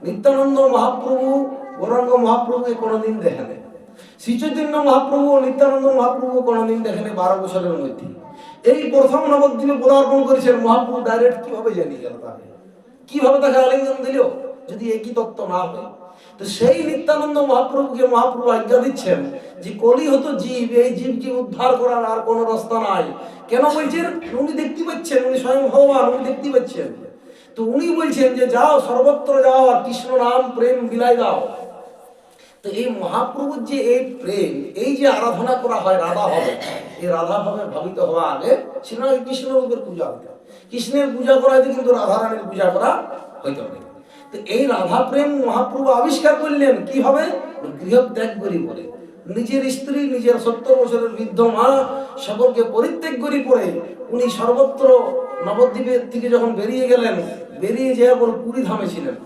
নিত্যানন্দ মহাপ্রভু গৌরাঙ্গ মহাপ্রভুকে কোনোদিন দেখেন, শ্রী চৈতন্য মহাপ্রভু নিত্যানন্দ মহাপ্রভু কোনোদিন দেখেন 12 বছরের মধ্যে। এই প্রথম নবদ্বীপে পদার্পণ করেছেন মহাপ্রভু, ডাইরেক্ট কিভাবে জানিয়ে গেল তাকে, কিভাবে তাকে আলিঙ্গন দিল যদি একই তত্ত্ব না হয়? তো সেই নিত্যানন্দ মহাপ্রভুকে মহাপ্রভু আজ্ঞা দিচ্ছেন যে কলি হতো জীব, এই জীবকে উদ্ধার করার আর কোনো রাস্তা নাই। কেন বলছেন? উনি দেখতে পাচ্ছেন, উনি স্বয়ং ভগবান, উনি দেখতে পাচ্ছেন। তো উনি বলছেন যে যাও সর্বত্র যাও আর কৃষ্ণ নাম প্রেম বিলাই দাও। তো এই মহাপ্রভুর যে এই প্রেম, এই যে আরাধনা করা হয় রাধা হবে, এই রাধা ভাবে ভাবিত হওয়া আগে ছিল কৃষ্ণ রূপের পূজা হইতে। কৃষ্ণের পূজা করা হইতে, কিন্তু রাধারানীর পূজা করা হইতে হবে। তো এই রাধা প্রেম মহাপ্রভু আবিষ্কার করলেন কিভাবে? গৃহ ত্যাগ করি বলে নিজের স্ত্রী, নিজের 70 বছরের বৃদ্ধ মা সকলকে পরিত্যাগ করি পরে উনি সর্বত্র নবদ্বীপের থেকে যখন বেরিয়ে গেলেন, বেরিয়ে যাওয়ার পর পুরী ধামে ছিলেন।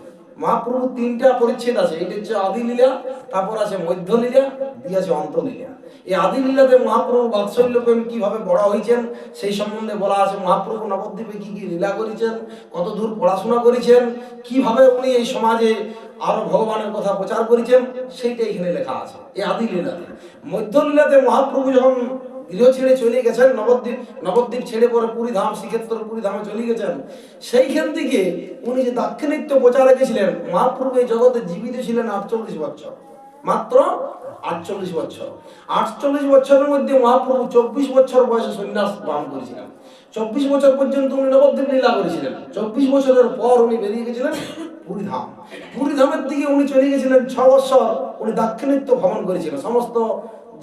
মহাপ্রভু 3টা পরিচ্ছেদ আছে, এটা হচ্ছে আদি লীলা, তারপর আছে মধ্য লীলা, দিয়ে আছে অন্তলীলা। এই আদি লীলাতে মহাপ্রভু বাৎসল্য প্রেম কিভাবে বড় হয়েছেন সেই সম্বন্ধে বলা আছে। মহাপ্রভু নবদ্বীপে কি কি লীলা করেছেন, কত দূর পড়াশোনা করেছেন, কিভাবে উনি এই সমাজে আরো ভগবানের কথা প্রচার করেছেন, সেইটা এখানে লেখা আছে এই আদি লীলাতে। মধ্য লীলাতে মহাপ্রভু যখন গৃহ ছেড়ে চলে গেছেন, নবদ্বীপ ছেড়ে পরে পুরী ধাম, শ্রীক্ষেত্র পুরী ধামে চলে গেছেন, সেইখান থেকে উনি যে দাক্ষিণাত্য প্রচারে গেছিলেন, মহাপ্রভু এই জগতে জীবিত ছিলেন 48 বছর, মাত্র 48 বছর। 48 বছরের মধ্যে মহাপ্রভু 24 বছর বয়সে সন্ন্যাস গ্রহণ করেছিলেন। 24 বছর পর্যন্ত উনি নবদ্বীপ লীলা করেছিলেন। 24 বছরের পর উনি বেরিয়ে গেছিলেন পুরী ধাম। পুরী ধামের দিকে উনি চলে গেছিলেন 6 বছর। উনি দাক্ষিণাত্য ভ্রমণ করেছিলেন, সমস্ত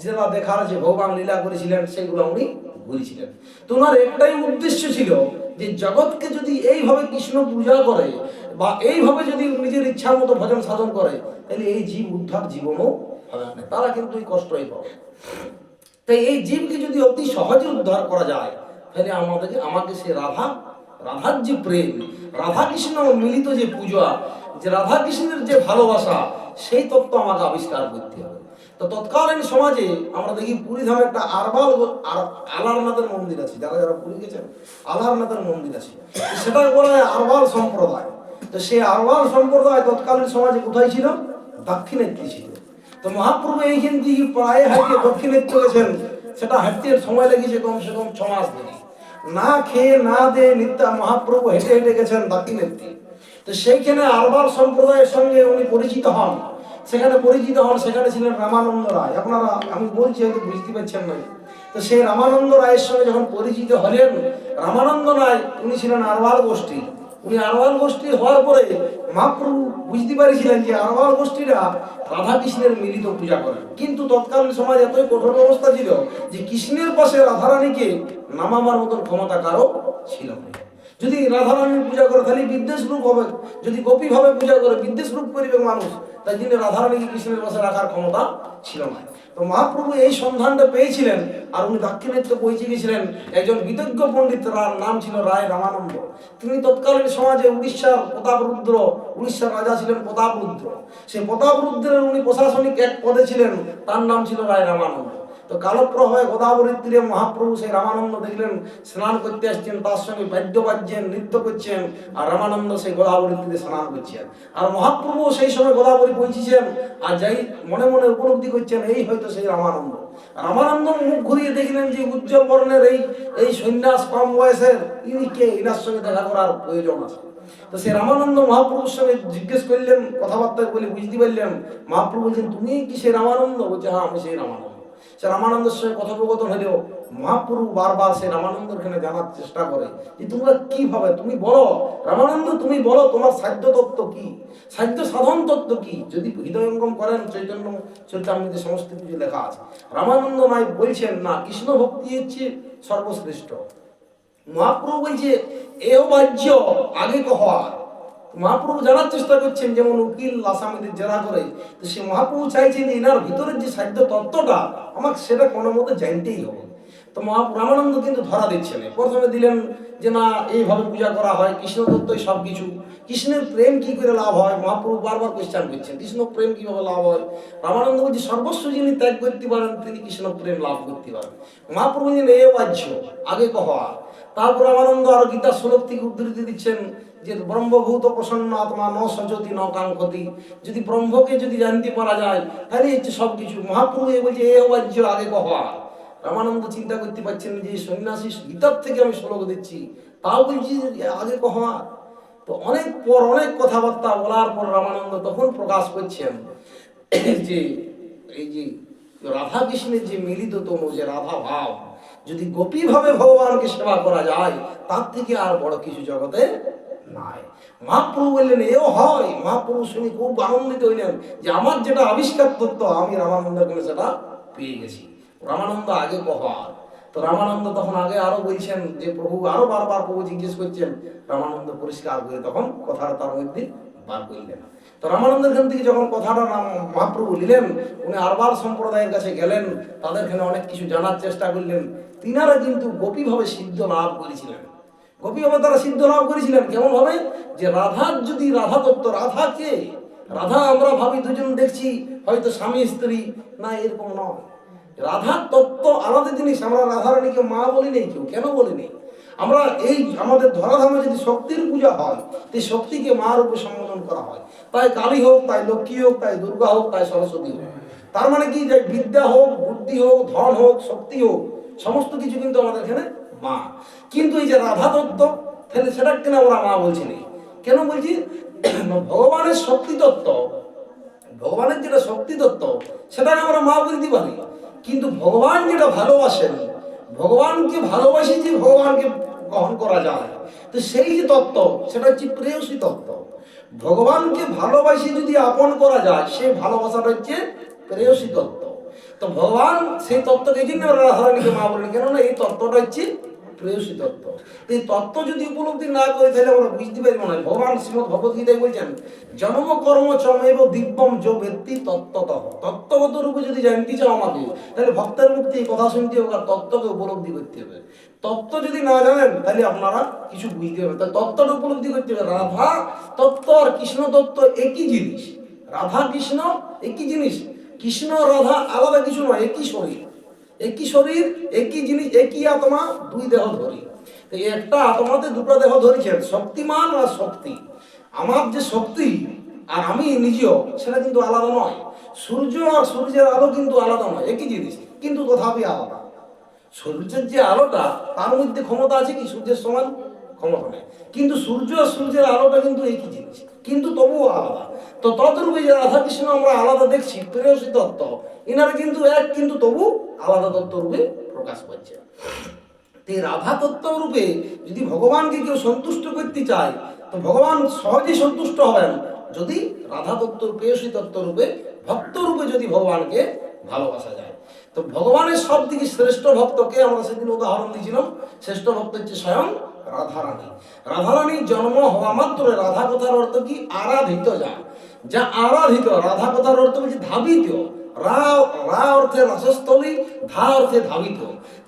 যেটা দেখার যে ভগবান লীলা করেছিলেন সেগুলো উনি ঘুরেছিলেন। তো ওনার একটাই উদ্দেশ্য ছিল যে জগৎকে যদি এইভাবে কৃষ্ণ পূজা করে বা এইভাবে যদি নিজের ইচ্ছা মতো ভজন সাধন করে, তাহলে এই জীব উদ্ধার জীবনও হবে না, তারা কিন্তু এই কষ্টই পাবে। তাই এই জীবকে যদি অতি সহজে উদ্ধার করা যায়, তাহলে আমাকে সে রাধার যে প্রেম, রাধা কৃষ্ণ মিলিত যে পূজা, যে রাধা কৃষ্ণের যে ভালোবাসা, সেই তত্ত্ব আমাকে আবিষ্কার করতে হবে। তো তৎকালীন সমাজে আমরা দেখি পুরী ধামে একটা আলারনাথের মন্দির আছে। যারা যারা পুরী গেছেন, আলারনাথের মন্দির আছে, সেটা বলা হয় আরবাল সম্প্রদায়। তো সেই আরবাল সম্প্রদায় তৎকালীন সমাজে কোথায় ছিল? দাক্ষিণাত্যে ছিল। তো মহাপ্রভু এইখান থেকে প্রায় হাঁটে দক্ষিণাত্য গেছেন, সেটা হাঁটতে সময় লেগেছে কমসে কম 6 মাস ধরে। না খেয়ে না দিয়ে মহাপ্রভু হেঁটে হেঁটে গেছেন দাক্ষিণাত্যে। তো সেইখানে আরবাল সম্প্রদায়ের সঙ্গে উনি পরিচিত হন। সেখানে ছিলেন রামানন্দ রায়। আপনারা, আমি বলছি হয়তো বুঝতে পারছেন না। তো সেই রামানন্দ রায়ের সঙ্গে যখন পরিচিত হলেন, রামানন্দ রায় উনি ছিলেন আরবাল গোষ্ঠী। উনি আরবাল গোষ্ঠী হওয়ার পরে মহাপ্রভু বুঝতে পারিছিলেন যে আরবাল গোষ্ঠীরা রাধা কৃষ্ণের মিলিত পূজা করেন। কিন্তু তৎকালীন সমাজ এতই কঠোর অবস্থা ছিল যে কৃষ্ণের পাশে রাধারানীকে নামাবার মতন ক্ষমতা কারো ছিল না। যদি রাধারানীর পূজা করে তাহলে বিদ্বেষ রূপ হবে, যদি গোপী ভাবে পূজা করে বিদ্বেষ রূপ করিবে মানুষ। তাই জন্য রাধারানীকে কৃষ্ণের পাশে রাখার ক্ষমতা ছিল না। তো মহাপ্রভু এই সন্ধানটা পেয়েছিলেন, আর উনি দাক্ষিণাত্য পৌঁছে গেছিলেন। একজন বিদজ্ঞ পণ্ডিত, নাম ছিল রায় রামানন্দ। তিনি তৎকালীন সমাজে উড়িষ্যার রাজা ছিলেন প্রতাপরুদ্র। সেই প্রতাপরুদ্রের উনি প্রশাসনিক এক পদে ছিলেন, তার নাম ছিল রায় রামানন্দ। তো কালপ্রবাহে গোদাবরীর তীরে মহাপ্রভু সেই রামানন্দ দেখলেন স্নান করতে আসছেন, তার সঙ্গে বাদ্য বাজছেন, নৃত্য করছেন, আর রামানন্দ সেই গোদাবরীর তীরে স্নান করছেন। আর মহাপ্রভু সেই সময় গোদাবরী পৌঁছেছেন, আর যাই মনে মনে উপলব্ধি করছেন এই হয়তো সেই রামানন্দ। রামানন্দ মুখ ঘুরিয়ে দেখলেন যে উজ্জ্বল বর্ণের এই সন্ন্যাস কম বয়সের, ইনি কে? ইনার সঙ্গে দেখা করার প্রয়োজন আছে। তো সে রামানন্দ মহাপ্রভুর সঙ্গে জিজ্ঞেস করলেন, কথাবার্তা বলে বুঝতে পারলেন। মহাপ্রভু বলছেন, তুমি কি সেই রামানন্দ? বলছে, হ্যাঁ আমি সেই রামানন্দ। সে রামানন্দের সঙ্গে কথোপকথন হলেও মহাপ্রভু বারবার সে রামানন্দের এখানে জানার চেষ্টা করে যে তোমরা কিভাবে, তুমি বলো রামানন্দ, তুমি বলো তোমার সাধ্য তত্ত্ব কি, সাধ্য সাধন তত্ত্ব কি। যদি হৃদয়ঙ্গম করেন চৈতন্য চরিতামৃতে সমস্ত কিছু লেখা আছে। রামানন্দ নাই বলছেন না, কৃষ্ণ ভক্তি হচ্ছে সর্বশ্রেষ্ঠ। মহাপ্রভু বলছে এও বাহ্য আগে কহা। মহাপ্রভু জানার চেষ্টা করছেন, যেমন উকিল আসামিদের জেরা করে, তো সে মহাপ্রভু চাইছেন যে এনার ভিতরের যে সাধ্য তত্ত্বটা আমাকে সেটা কোনো মতে জানতেই হবে। তো রামানন্দ কিন্তু ধরা দিচ্ছেন। প্রথমে দিলেন যে না এইভাবে পূজা করা হয়, কৃষ্ণ তত্ত্বই সব কিছু, কৃষ্ণের প্রেম কি করে লাভ হয়, মহাপ্রভু বারবার কোশ্চেন করছেন কৃষ্ণ প্রেম কিভাবে লাভ হয়। রামানন্দ বলছে সর্বস্ব যিনি ত্যাগ করতে পারেন তিনি কৃষ্ণ প্রেম লাভ করতে পারেন। মহাপ্রভু বলছেন এ বাহ্য আগে কহা। তারপর রামানন্দ আরো গীতা শ্লোক থেকে উদ্ধৃতি দিচ্ছেন যে ব্রহ্মভূত প্রসন্ন আত্মা ন সচতি ন কাঙ্ক্ষতি, যদি ব্রহ্মকে যদি জানতে পারা যায় তাহলে হচ্ছে সবকিছু। মহাপ্রভু বলছে এ বাহ্য আগে কহা। রামানন্দ চিন্তা করতে পারছেন যে সন্ন্যাসী গীতার থেকে আমি শ্লোক দিচ্ছি, তাও বলছি আগে কহা। তো অনেক পর অনেক কথাবার্তা বলার পর রামানন্দ তখন প্রকাশ করছেন যে এই যে রাধা কৃষ্ণের যে মিলিত তনু, যে রাধা ভাব, যদি গোপী ভাবে ভগবানকে সেবা করা যায় তার থেকে আর বড় কিছু জগতে নাই। মহাপ্রভু বললেন এও হয়। মহাপ্রভু শুনে খুব আনন্দিত হইলেন যে আমার যেটা আবিষ্কার তত্ত্ব আমি রামানন্দের কাছে সেটা পেয়ে গেছি। রামানন্দ আগে কহার। তো রামানন্দ তখন আগে আরো বলছেন যে প্রভু আরো বারবার প্রভু জিজ্ঞেস করছেন, রামানন্দ পরিষ্কার করে তখন কথাটা তার মধ্যে বার করলেন। তো রামানন্দের খান থেকে যখন কথাটা মহাপ্রভু নিলেন, উনি আরবার সম্প্রদায়ের কাছে গেলেন, তাদের এখানে অনেক কিছু জানার চেষ্টা করলেন। তিনারা কিন্তু গোপীভাবে সিদ্ধ লাভ করেছিলেন। গোপীভাবে তারা সিদ্ধ লাভ করেছিলেন কেমন ভাবে, যে রাধার যদি রাধা তত্ত্ব, রাধা কে? রাধা আমরা ভাবি দুজন দেখছি হয়তো স্বামী স্ত্রী, না এরকম নয়। রাধার তত্ত্ব আলাদা জিনিস। আমরা রাধারানীকে মা বলি নেই, কেউ কেন বলি নেই? আমরা এই আমাদের ধরাধামে যদি শক্তির পূজা হয়, সেই শক্তিকে মা রূপে সম্বোধন করা হয়। তাই কালী হোক, তাই লক্ষ্মী হোক, তাই দুর্গা হোক, তাই সরস্বতী হোক। তার মানে কি, যে বিদ্যা হোক, বুদ্ধি হোক, ধন হোক, শক্তি হোক, সমস্ত কিছু কিন্তু আমাদের এখানে মা। কিন্তু এই যে রাধা তত্ত্ব, তাহলে সেটা কেন আমরা মা বলছি না? কেন বলছি? ভগবানের শক্তি তত্ত্ব, ভগবানের যেটা শক্তি তত্ত্ব সেটাকে আমরা মা বলতে পারি। কিন্তু ভগবান যেটা ভালোবাসেন, ভগবানকে ভালোবাসি যে ভগবানকে গ্রহণ করা যায়, তো সেই যে তত্ত্ব সেটা হচ্ছে প্রেয়সী তত্ত্ব। ভগবানকে ভালোবাসি যদি আপন করা যায়, সেই ভালোবাসাটা হচ্ছে প্রেয়সী তত্ত্ব। তো ভগবান সেই তত্ত্বকে এই জন্য রাধারানীকে মা বলেন, কেননা এই তত্ত্বটা হচ্ছে প্রেয়সী তত্ত্ব। এই তত্ত্ব যদি উপলব্ধি না করে তাহলে আমরা বুঝতে পারবো না। ভগবান শ্রীমদ ভগবদ্গীতায় বলছেন জন্ম কর্ম চমেব দিব্যম যো ব্যক্তি তত্ত্বতঃ। তত্ত্বগত রূপে যদি জানতে চাও আমাকে, তাহলে ভক্তের মুক্তি কথা শুনতে হবে আর তত্ত্বকে উপলব্ধি করতে হবে। তত্ত্ব যদি না জানেন তাহলে আপনারা কিছু বুঝতে হবে। তাই তত্ত্বটা উপলব্ধি করতে হবে। রাধা তত্ত্ব আর কৃষ্ণ তত্ত্ব একই জিনিস। রাধা কৃষ্ণ একই জিনিস। কৃষ্ণ রাধা আলাদা কিছু নয়, একই শরীর। একই শরীর, একই জিনিস, একই আত্মা, দুই দেহ ধরি। তো একটা আত্মাতে দুটো দেহ ধরেছেন, শক্তিমান আর শক্তি। আমার যে শক্তি আর আমি নিজেও, সেটা কিন্তু আলাদা নয়। সূর্য আর সূর্যের আলো কিন্তু আলাদা নয়, একই জিনিস, কিন্তু তথাপি আলাদা। সূর্যের যে আলোটা, তার মধ্যে ক্ষমতা আছে কি সূর্যের সমান? ক্ষমতা নেই। কিন্তু সূর্য আর সূর্যের আলোটা কিন্তু একই জিনিস, কিন্তু তবুও আলাদা। তো ততরূপে যে রাধা কৃষ্ণ আমরা আলাদা দেখছি, প্রেয়সী তত্ত্ব, এনারা কিন্তু এক, কিন্তু তবু আলাদা তত্ত্ব রূপে প্রকাশ পাচ্ছে। এই রাধা তত্ত্ব রূপে যদি ভগবানকে কেউ সন্তুষ্ট করতে চায়, তো ভগবান সহজেই সন্তুষ্ট হবেন যদি রাধা তত্ত্ব, প্রেয়সী তত্ত্ব রূপে, ভক্ত রূপে যদি ভগবানকে ভালোবাসা যায়। তো ভগবানের সব থেকে শ্রেষ্ঠ ভক্তকে আমরা সেদিন উদাহরণ দিয়েছিলাম। শ্রেষ্ঠ ভক্ত হচ্ছে স্বয়ং রাধারানী। রাধারানীর জন্ম হওয়া মাত্র, রাধা কথার অর্থ কি? আরাধিত। যা আরাধিত। রাধা কথার অর্থ হচ্ছে ধাবিত। রা অর্থে রাসস্থলী, ধা অর্থে ধাবিত।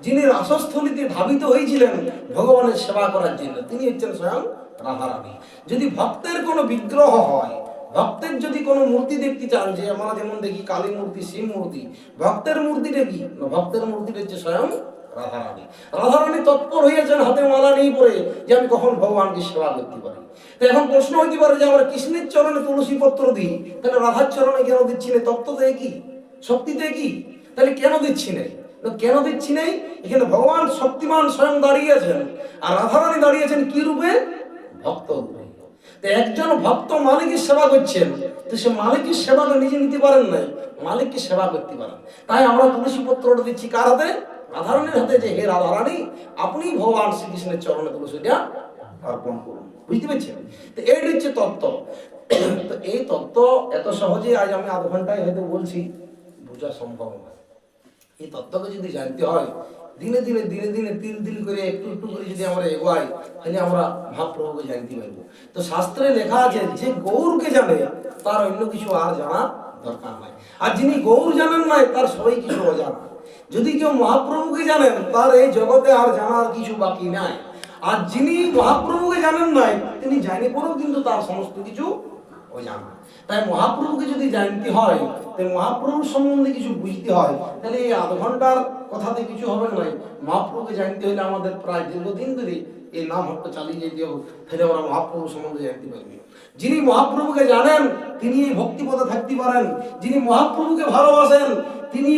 যিনি রাসস্থলীতে ধাবিত হয়েছিলেন ভগবানের সেবা করার জন্য, তিনি হচ্ছেন স্বয়ং রাধারানী। যদি ভক্তের কোনো বিগ্রহ হয়, ভক্তের যদি কোনো মূর্তি দেখতে চান, যে আমরা যেমন দেখি কালী মূর্তি, শিব মূর্তি, ভক্তের মূর্তিটা কি? ভক্তের মূর্তিটা হচ্ছে স্বয়ং রাধারানী। রাধারানী তৎপর হয়েছেন হাতে মালা নিয়ে পড়ে যে আমি কখন ভগবানকে সেবা করতে পারি। তো এখন প্রশ্ন হইতে পারে যে আমরা কৃষ্ণের চরণে তুলসী পত্র দিই, তাহলে রাধার চরণে কেন দিচ্ছি না? তত্ত্ব তো একই, শক্তি তো একই, তাহলে কেন দিচ্ছি না? কেন দিচ্ছি নাই? এখানে ভগবান শক্তিমান স্বয়ং দাঁড়িয়ে আছেন, আর রাধারানী দাঁড়িয়েছেন কি রূপে? ভক্ত রূপে। তো একজন ভক্ত মালিকের সেবা করছেন, তো সে মালিকের সেবাটা নিজে নিতে পারেন না, মালিককে সেবা করতে পারেন। তাই আমরা তুলসী পত্রটা দিচ্ছি কার হাতে? রাধারানীর হাতে, যে হে রাধারানী আপনি ভগবান শ্রীকৃষ্ণের চরণে তুলসীটা অর্পণ করুন। বুঝতে পেরেছেন? তো এই হচ্ছে তত্ত্ব। তো এই তত্ত্ব এত সহজে আজ আমি আধ ঘন্টায় হয়তো বলছি, বোঝা সম্ভব নয়। এই তত্ত্বকে যদি জানতে হয়, দিনে দিনে দিনে দিনে তিল তিল করে একটু একটু করে যদি আমরা এগোই, তাহলে আমরা মহাপ্রভুকে জানতে পারবো। তো শাস্ত্রে লেখা আছে যে গৌরকে জানে তার অন্য কিছু আর জানা দরকার নাই, আর যিনি গৌর জানেন নাই তার সবাই কিছু অজানা। যদি কেউ মহাপ্রভুকে জানেন তার এই জগতে আর জানার কিছু বাকি নাই। আর যিনি মহাপ্রভুকে জানেন নাই তিনি জানি পরেও কিন্তু তার সমস্ত কিছু ও জানা। তাই মহাপ্রভুকে যদি জানতে হয়, তাই মহাপ্রভুর সম্বন্ধে কিছু বুঝতে হয়, তাহলে এই আধ ঘন্টার কথাতে কিছু হবে না। মহাপ্রভুকে জানতে হলে আমাদের প্রায় দীর্ঘদিন ধরে এই নাম হট্টা চালিয়ে যেতে হবে, তাহলে আমরা মহাপ্রভু সম্বন্ধে জানতে পারবি। যিনি মহাপ্রভুকে জানেন তিনি এই ভক্তিপদে থাকতে পারেন। যিনি মহাপ্রভুকে ভালোবাসেন তিনি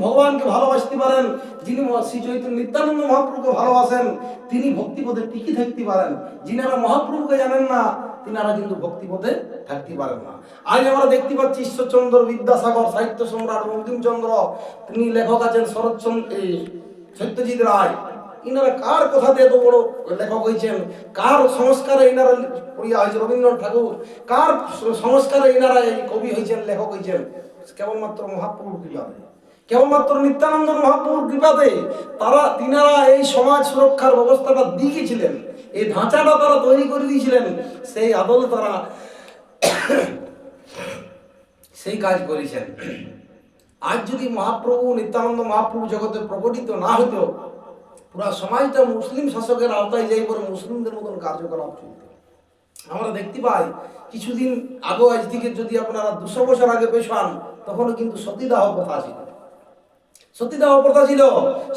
ভগবানকে ভালোবাসতে পারেন। যিনি শ্রী চৈতন্য নিত্যানন্দ মহাপ্রভুকে ভালোবাসেন তিনি ভক্তিপদে টিকে থাকতে পারেন। যিনারা মহাপ্রভুকে জানেন না তিনারা কিন্তু ভক্তিপদে থাকতে পারেন না। আজ আমরা দেখতে পাচ্ছি ঈশ্বরচন্দ্র বিদ্যাসাগর, সাহিত্য সম্রাট বঙ্কিমচন্দ্র, তিনি লেখক আছেন শরৎচন্দ্র সত্যজিৎ রায়। ইনারা কার কথাতে এত বড় লেখক হয়েছেন? কার সংস্কারে ইনারা পড়িয়া হয়েছে? রবীন্দ্রনাথ ঠাকুর। কার সংস্কারে ইনারা এই কবি হয়েছেন, লেখক হয়েছেন? কেবলমাত্র মহাপ্রভুর কৃপাতে, কেবলমাত্র নিত্যানন্দ মহাপ্রভুর কৃপাতে। তিনারা এই সমাজ সুরক্ষার ব্যবস্থাটা দিয়েছিলেন, এই ধাঁচাটা তারা তৈরি করে দিয়েছিলেন, সেই আদলে তারা সেই কাজ করেছেন। আজ যদি মহাপ্রভু নিত্যানন্দ মহাপ্রভু জগতে প্রকটিত না হইতো, পুরা সমাজটা মুসলিম শাসকের আওতায় যাই পরে মুসলিমদের মতন কার্যকলাপ চলত। আমরা দেখতে পাই কিছুদিন আগে, আজ থেকে যদি আপনারা 200 বছর আগে পেছান, তখনও কিন্তু সতীদাহ প্রথা ছিল। সতীদাহ প্রথা ছিল,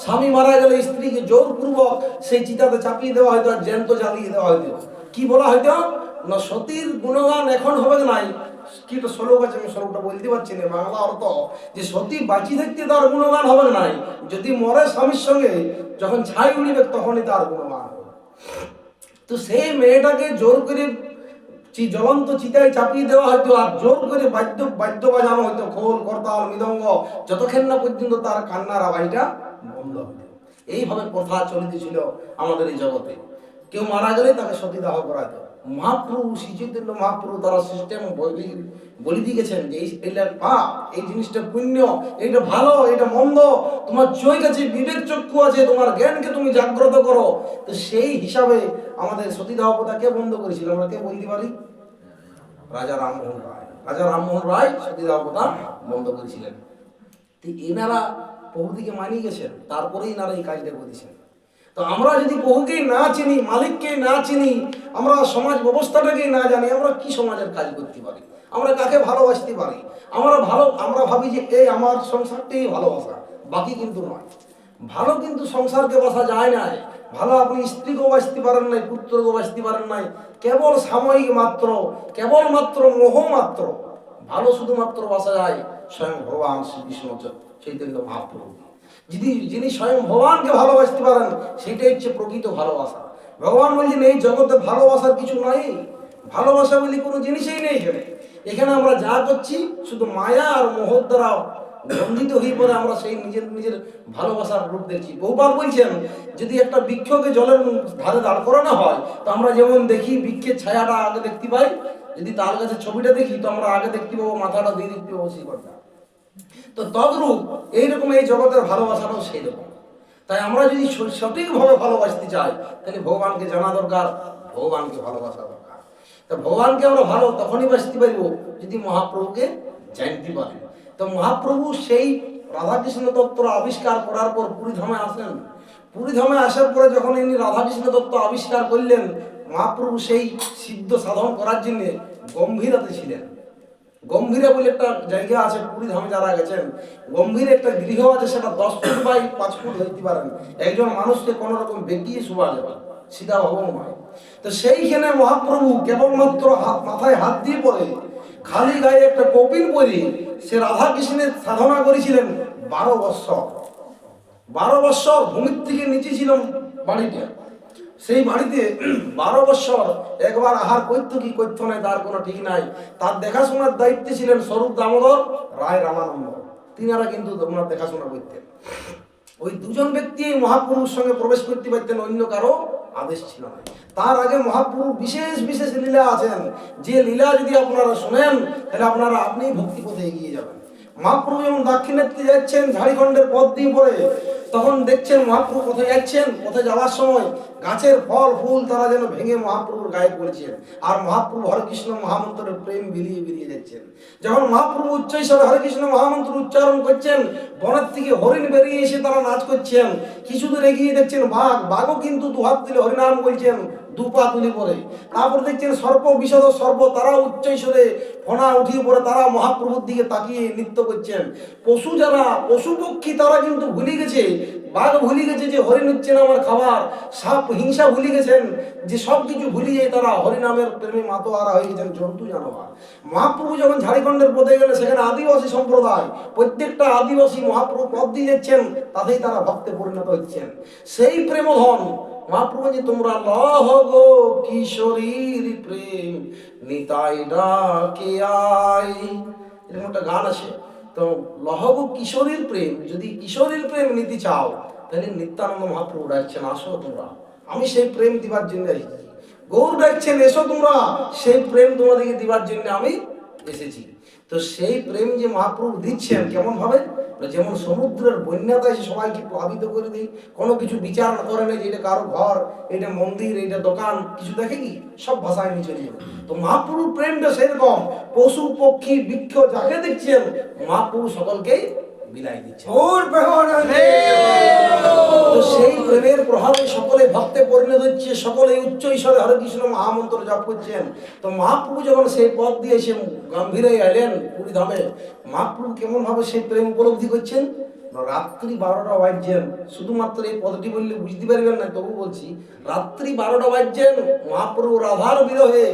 স্বামী মারা গেলে স্ত্রীকে জোরপূর্বক সেই চিতাতে চাপিয়ে দেওয়া হয়তো, আর জ্যান্ত জ্বালিয়ে দেওয়া হয়তো। কি বলা হয়তো না, সতীর গুণগান এখন হবে নাই। কি একটা শ্লোক আছে, আমি শ্লোকটা বলতে পারছি না বাংলা অর্থ, যে সতী বাঁচি থাকতে তার গুণগান হবে নাই, যদি মরে স্বামীর সঙ্গে যখন ছাই উড়িবে তখনই তার গুণগান হবে। তো সেই মেয়েটাকে জোর করে জ্বলন্ত চিতায় চাপিয়ে দেওয়া হয়তো, আর জোর করে বাদ্য বাজানো হয়তো, খোল করতাল মৃদঙ্গ, যতক্ষণ না পর্যন্ত তার কান্নার আওয়াজটা বন্ধ হতো। এইভাবে প্রথা চলিতেছিল আমাদের এই জগতে। কেউ মারা গেলে তাকে সতীদাহ করাতো। মহাপ্রভু শ্রী চৈতন্য মহাপ্রভু তারা সিস্টেম বলে দিয়ে গেছেন যে এইটা পাপ, এই জিনিসটা পুণ্য, এইটা ভালো, এটা মন্দ। তোমার চোখ আছে, বিবেক চক্ষু আছে, তোমার জ্ঞানকে তুমি জাগ্রত করো। তো সেই হিসাবে আমাদের সতীদাহ প্রথা কে বন্ধ করেছিল? আমরা কে বলতে পারি? রাজা রামমোহন রায়। রাজা রামমোহন রায় সতীদাহ প্রথা বন্ধ করেছিলেন। তো এনারা প্রভুদিকে মানিয়ে গেছেন, তারপরেই এনারা এই কাজটা করেছেন। তো আমরা যদি প্রভুকে না চিনি, মালিককে না চিনি, আমরা সমাজ ব্যবস্থাটাকে না জানি, আমরা কি সমাজের কাজ করতে পারি? আমরা কাকে ভালোবাসতে পারি? আমরা ভাবি যে এই আমার সংসারটাই ভালোবাসা, বাকি কিন্তু নয়। ভালো কিন্তু সংসারকে বাসা যায় না। ভালো আপনি স্ত্রীকেও বাঁচতে পারেন নাই, পুত্রকেও বাঁচতে পারেন নাই, কেবল সাময়িক মাত্র, কেবলমাত্র মোহ মাত্র। ভালো শুধুমাত্র বাসা যায় স্বয়ং ভগবান শ্রী বিষ্ণু চৈতন্য মহাপ্রভু। যিনি স্বয়ং ভগবানকে ভালোবাসতে পারেন, সেটাই হচ্ছে প্রকৃত ভালোবাসা। ভগবান বলছেন এই জগতে ভালোবাসার কিছু নাই, ভালোবাসা বলে কোনো জিনিসই নেই এখানে। এখানে আমরা যা করছি শুধু মায়া আর মোহর দ্বারা বন্ধিত হয়ে পড়ে আমরা সেই নিজের ভালোবাসার রূপ দেখছি। বহুবার বলছেন যদি একটা বৃক্ষকে জলের ধারে দাঁড় করানো হয়, তো আমরা যেমন দেখি বৃক্ষের ছায়াটা আগে দেখতে পাই, যদি তার কাছে ছবিটা দেখি তো আমরা আগে দেখতে পাবো মাথাটা, দিয়ে দেখতে পাবো শিকড়টা। তো তদ্রূপ এইরকম এই জগতের ভালোবাসাটাও সেই রকম। তাই আমরা যদি সঠিকভাবে ভালোবাসতে চাই, তাহলে ভগবানকে জানা দরকার, ভগবানকে ভালোবাসা দরকার। তা ভগবানকে আমরা ভালো তখনই বাসতে পারবো যদি মহাপ্রভুকে জানতে পারি। তো মহাপ্রভু সেই রাধাকৃষ্ণ তত্ত্ব আবিষ্কার করার পর পুরীধামে আসেন। পুরীধামে আসার পরে যখন ইনি রাধাকৃষ্ণ তত্ত্ব আবিষ্কার করলেন, মহাপ্রভু সেই সিদ্ধ সাধন করার জন্য গম্ভীরাতে ছিলেন। গম্ভীরা বলে একটা জায়গা আছে পুরীধামে যারা গেছেন, গম্ভীর একটা গৃহ আছে, সেটা 10 ফুট বাই 5 ফুট হইতে পারেন। একজন মানুষকে কোন রকম বেঁকিয়ে শোয়া যাবে, সিধা ভবন হয়। তো সেইখানে মহাপ্রভু কেবলমাত্র মাথায় হাত দিয়ে পড়ে, খালি গায়ে একটা কপিন পরে সে রাধা কৃষ্ণের সাধনা করেছিলেন 12 বৎসর। 12 বৎসর ভূমির থেকে নিচে ছিল বাড়িতে। সেই বাড়িতে 12 বৎসর একবার আহার করতো কি করতো নাই তার কোনো ঠিক নাই। তার দেখাশোনার দায়িত্বে ছিলেন স্বরূপ দামোদর রায় রামানন্দ, তিনারা কিন্তু ওনার দেখাশোনা করতেন। ওই দুজন ব্যক্তি মহাপ্রভুর সঙ্গে প্রবেশ করতে পারতেন, অন্য কারো আদেশ ছিল না। তার আগে মহাপ্রভু বিশেষ বিশেষ লীলা আছেন, যে লীলা যদি আপনারা শোনেন তাহলে আপনারা আপনিই ভক্তি পথে এগিয়ে যাবেন। মহাপ্রভু যখন দাক্ষিণাত্যে যাচ্ছেন ঝাড়খণ্ডের পথ দিয়ে পড়ে, তখন দেখছেন মহাপ্রভু কোথায় যাচ্ছেন, কোথায় যাওয়ার সময় গাছের ফল ফুল তারা যেন ভেঙে মহাপ্রভুর গায়ে পড়েছেন, আর মহাপ্রভু হরে কৃষ্ণ মহামন্ত্রের প্রেম বিলিয়ে বিলিয়ে যাচ্ছেন। যখন মহাপ্রভু উচ্চ হিসাবে হরে কৃষ্ণ মহামন্ত্র উচ্চারণ করছেন, বনের থেকে হরিণ বেরিয়ে এসে তারা নাচ করছেন। কিছু দূর এগিয়ে দেখছেন বাঘও কিন্তু দুহাত তুলে হরিনাম বলছেন, দুপা তুলি পরে। তারপর দেখছেন সর্প বিষদ সর্প, তারা উচ্চ ঈশ্বরে ফনা উঠিয়ে পড়ে তারা মহাপ্রভুর দিকে তাকিয়ে নৃত্য করছেন। পশু যারা পশু পক্ষী তারা কিন্তু ভুলে গেছে, বাঘ ভুলে গেছে যে হরিণ হচ্ছেন আমার খাবার, সাপ হিংসা ভুলে গেছেন, যে সব কিছু ভুলিয়ে তারা হরিনামের প্রেমে মাতোয়ারা হয়ে গেছেন, জন্তু জানোয়ার। মহাপ্রভু যখন ঝাড়খণ্ডের পদে গেলে সেখানে আদিবাসী সম্প্রদায়, প্রত্যেকটা আদিবাসী মহাপ্রভু পদ দিয়ে যাচ্ছেন, তাতেই তারা ভক্তে পরিণত হচ্ছেন। সেই প্রেমধন মহাপ্রভু যে তোমরা লহ গো কিশোরীর প্রেম নিতাই ডাকে আই, এরকম একটা গান আছে। তো লহ গো কিশোরীর প্রেম, যদি কিশোরীর প্রেম নিতে চাও তাহলে নিত্যানন্দ মহাপ্রভু ডাকছেন, আসো তোমরা, আমি সেই প্রেম দিবার জন্য এসেছি। গৌর ডাকছেন, এসো তোমরা, সেই প্রেম তোমাদেরকে দিবার জন্য আমি এসেছি। তো সেই প্রেম যে মহাপ্রভু দিচ্ছেন কেমন ভাবে, যেমন সমুদ্রের বন্যাতে এসে সবাইকে প্লাবিত করে দিই, কোনো কিছু বিচার করে না যে এটা কারো ঘর, এটা মন্দির, এটা দোকান, কিছু দেখে কি, সব ভাষায় নিয়ে চলে যাবে। তো মহাপ্রভুর প্রেমটা সেরকম, পশু পক্ষী বৃক্ষ যাকে দেখছেন মহাপ্রভু সকলকেই বিলাই দিচ্ছেন। তো সেই প্রেমের প্রভাবে সকলে ভক্তে পরিণত হচ্ছে, সকলে উচ্চ ঈশ্বরে হরে কৃষ্ণ মহামন্ত্র জপ করছেন। তো মহাপ্রভু যখন সেই পথ দিয়ে এসে গম্ভীরে এলেন পুরী ধামে, মহাপ্রভু কেমন ভাবে সেই প্রেম উপলব্ধি করছেন। রাত্রি 12টা বাজছেন, শুধুমাত্র এই পদটি বললে বুঝতে পারবেন না, তবু বলছি, রাত্রি 12টা বাজছেন, মহাপ্রভু রাধার বিরহে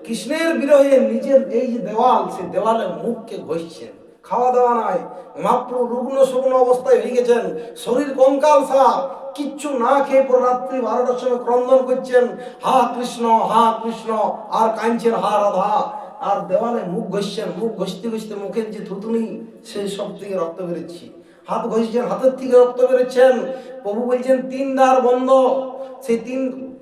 কৃষ্ণের বিরহে নিজের এই যে দেওয়াল, সেই দেওয়ালে মুখকে ঘষছেন। খাওয়া দাওয়া নাই, মহাপ্রভু রুগ্ন শুকনো অবস্থায় হয়ে গেছেন, শরীর কঙ্কাল সার, কিচ্ছু না খেয়ে পর রাত্রি 12টার সময় ক্রন্দন করছেন, হা কৃষ্ণ হা কৃষ্ণ, আর কাঁদছেন হা রাধা, আর দেওয়ালে মুখ ঘষছেন। মুখ ঘষতে ঘষতে মুখের যে থুতনি সেই সব থেকে রক্ত বেরোচ্ছে, হাত ঘষছেন, হাতের থেকে রক্ত বেরোচ্ছেন। প্রভু বলছেন 3 দ্বার বন্ধ, সেই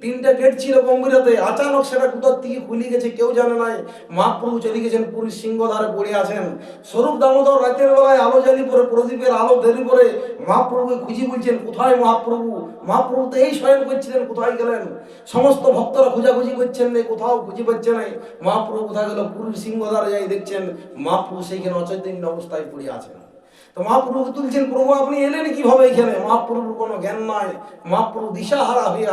তিনটা গেট ছিল গম্ভীরাতে, আচানক সেটা কোথার থেকে খুলে গেছে কেউ জানে নাই। মহাপ্রভু চলে গেছেন পুরীর সিংহদ্বারে পড়ে আছেন। স্বরূপ দামোদর রাতের বেলায় আলো জ্বালি পরে, প্রদীপের আলো ধরে পরে মহাপ্রভুকে খুঁজি বলছেন, কোথায় মহাপ্রভু? মহাপ্রভু তো এই শয়ন করছিলেন, কোথায় গেলেন? সমস্ত ভক্তরা খোঁজাখুঁজি করছেন, কোথাও খুঁজে পাচ্ছে নাই। মহাপ্রভু কোথায় গেল? পুরীর সিংহদ্বারে যাই দেখছেন মহাপ্রভু সেইখানে অচৈতন্য অবস্থায় পড়ে আছেন। তো মহাপ্রভু তুলছেন, প্রভু আপনি এলেন কিভাবে এখানে? মহাপ্রভুর কোনো জ্ঞান নাই। মহাপ্রভু দিশাহারা হয়ে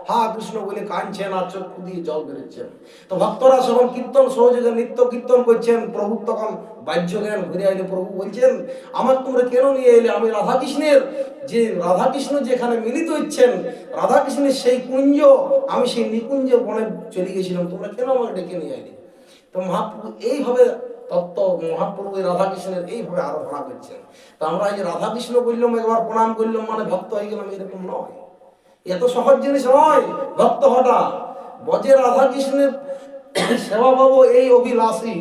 হা কৃষ্ণ বলে কাঁদছেন, আর চক্ষু দিয়ে জল বেরোচ্ছেন। তো ভক্তরা যখন কীর্তন সহযোগে নিত্য কীর্তন করছেন, প্রভু তখন বাহ্য জ্ঞান ঘুরে আইলে প্রভু বলছেন, আমার তোমরা কেন নিয়ে এলে? আমি রাধাকৃষ্ণের যে রাধাকৃষ্ণ যেখানে মিলিত হচ্ছেন, রাধাকৃষ্ণের সেই কুঞ্জ, আমি সেই নিকুঞ্জ বনে চলে গেছিলাম, তোমরা কেন আমাকে ডেকে নিয়ে এলে? তো মহাপ্রভু এইভাবে তত্ত্ব, মহাপ্রভু রাধাকৃষ্ণের এইভাবে আরাধনা করছেন। তো আমরা এই যে রাধাকৃষ্ণ বললাম, একবার প্রণাম করলাম মানে ভক্ত হয়ে গেলাম, এরকম নয়, এত সহজ জিনিস নয় ভক্ত হওয়াটা। বজে রাধাকৃষ্ণের সেবা পাবো এই অভিলাষী।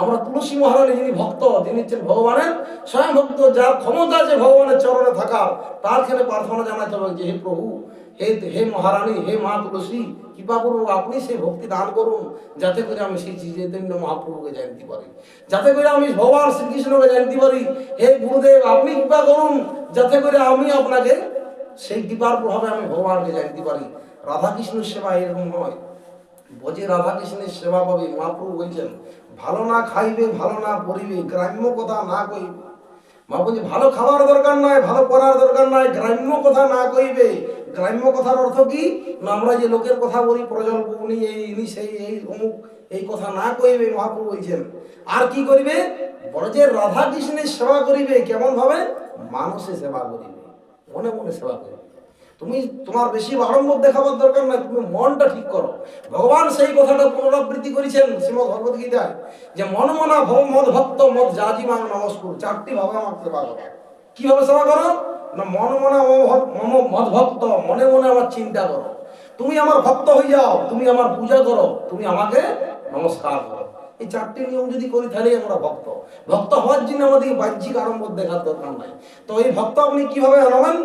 আমরা তুলসী মহারানী যিনি ভক্ত, তিনি হচ্ছেন ভগবানের স্বয়ং ভক্ত, যার ক্ষমতা আছে ভগবানের চরণে থাকার, তার ক্ষেত্রে প্রার্থনা জানাতে হবে যে হে প্রভু, হে মহারানী, হে মা তুলসী, কৃপা করুন, আপনি সেই ভক্তি দান করুন, যাতে করে আমি সেই চৈতন্য মহাপ্রভুকে জানতে পারি, যাতে করে আমি ভগবান শ্রীকৃষ্ণকে জানতে পারি। হে গুরুদেব, আপনি কৃপা করুন, যাতে করে আমি আপনাকে সেই কৃপার প্রভাবে আমি ভগবানকে জানতে পারি। রাধাকৃষ্ণের সেবা এরকম নয়। বজে রাধাকৃষ্ণের সেবা পাবে। মহাপ্রভু বলছেন, ভালো না খাইবে, ভালো না পরিবে, গ্রাম্য কথা না কইবে। মা বলছে ভালো খাবার দরকার নাই, ভালো পড়ার দরকার নাই, গ্রাম্য কথা না কইবে। গ্রাম্য কথার অর্থ কি? না আমরা যে লোকের কথা বলি, প্রজল্প উনি এই ইনি সেই এই অমুক, এই কথা না কইবে। মহাপ্রভু বলছেন আর কি করিবে? বড়জের রাধা কৃষ্ণের সেবা করিবে। কেমন ভাবে? মানুষের সেবা করিবে, মনে মনে সেবা করিবে। তুমি তোমার বেশি আড়ম্বর দেখাবার দরকার নাই, তুমি মনটা ঠিক করো। ভগবান সেই কথাটা পুনরাবৃত্তি করেছেন শ্রীমদ ভগবত গীতায়, যে মনমনা ভব মদ ভক্ত মদ জাজি মাং নমস্কুর। 4টি ভাবে আমার সেবা করো। কিভাবে সেবা করো? না মনমনা মদ ভক্ত, মনে মনে আমার চিন্তা করো। তুমি আমার ভক্ত হয়ে যাও, তুমি আমার পূজা করো, তুমি আমাকে নমস্কার করো। এই 4টি নিয়ম যদি করি তাহলে আমরা ভক্ত। ভক্ত হওয়ার জন্য আমাদেরকে বাহ্যিক আড়ম্বর দেখার দরকার নাই। তো এই ভক্ত আপনি কিভাবে আনবেন?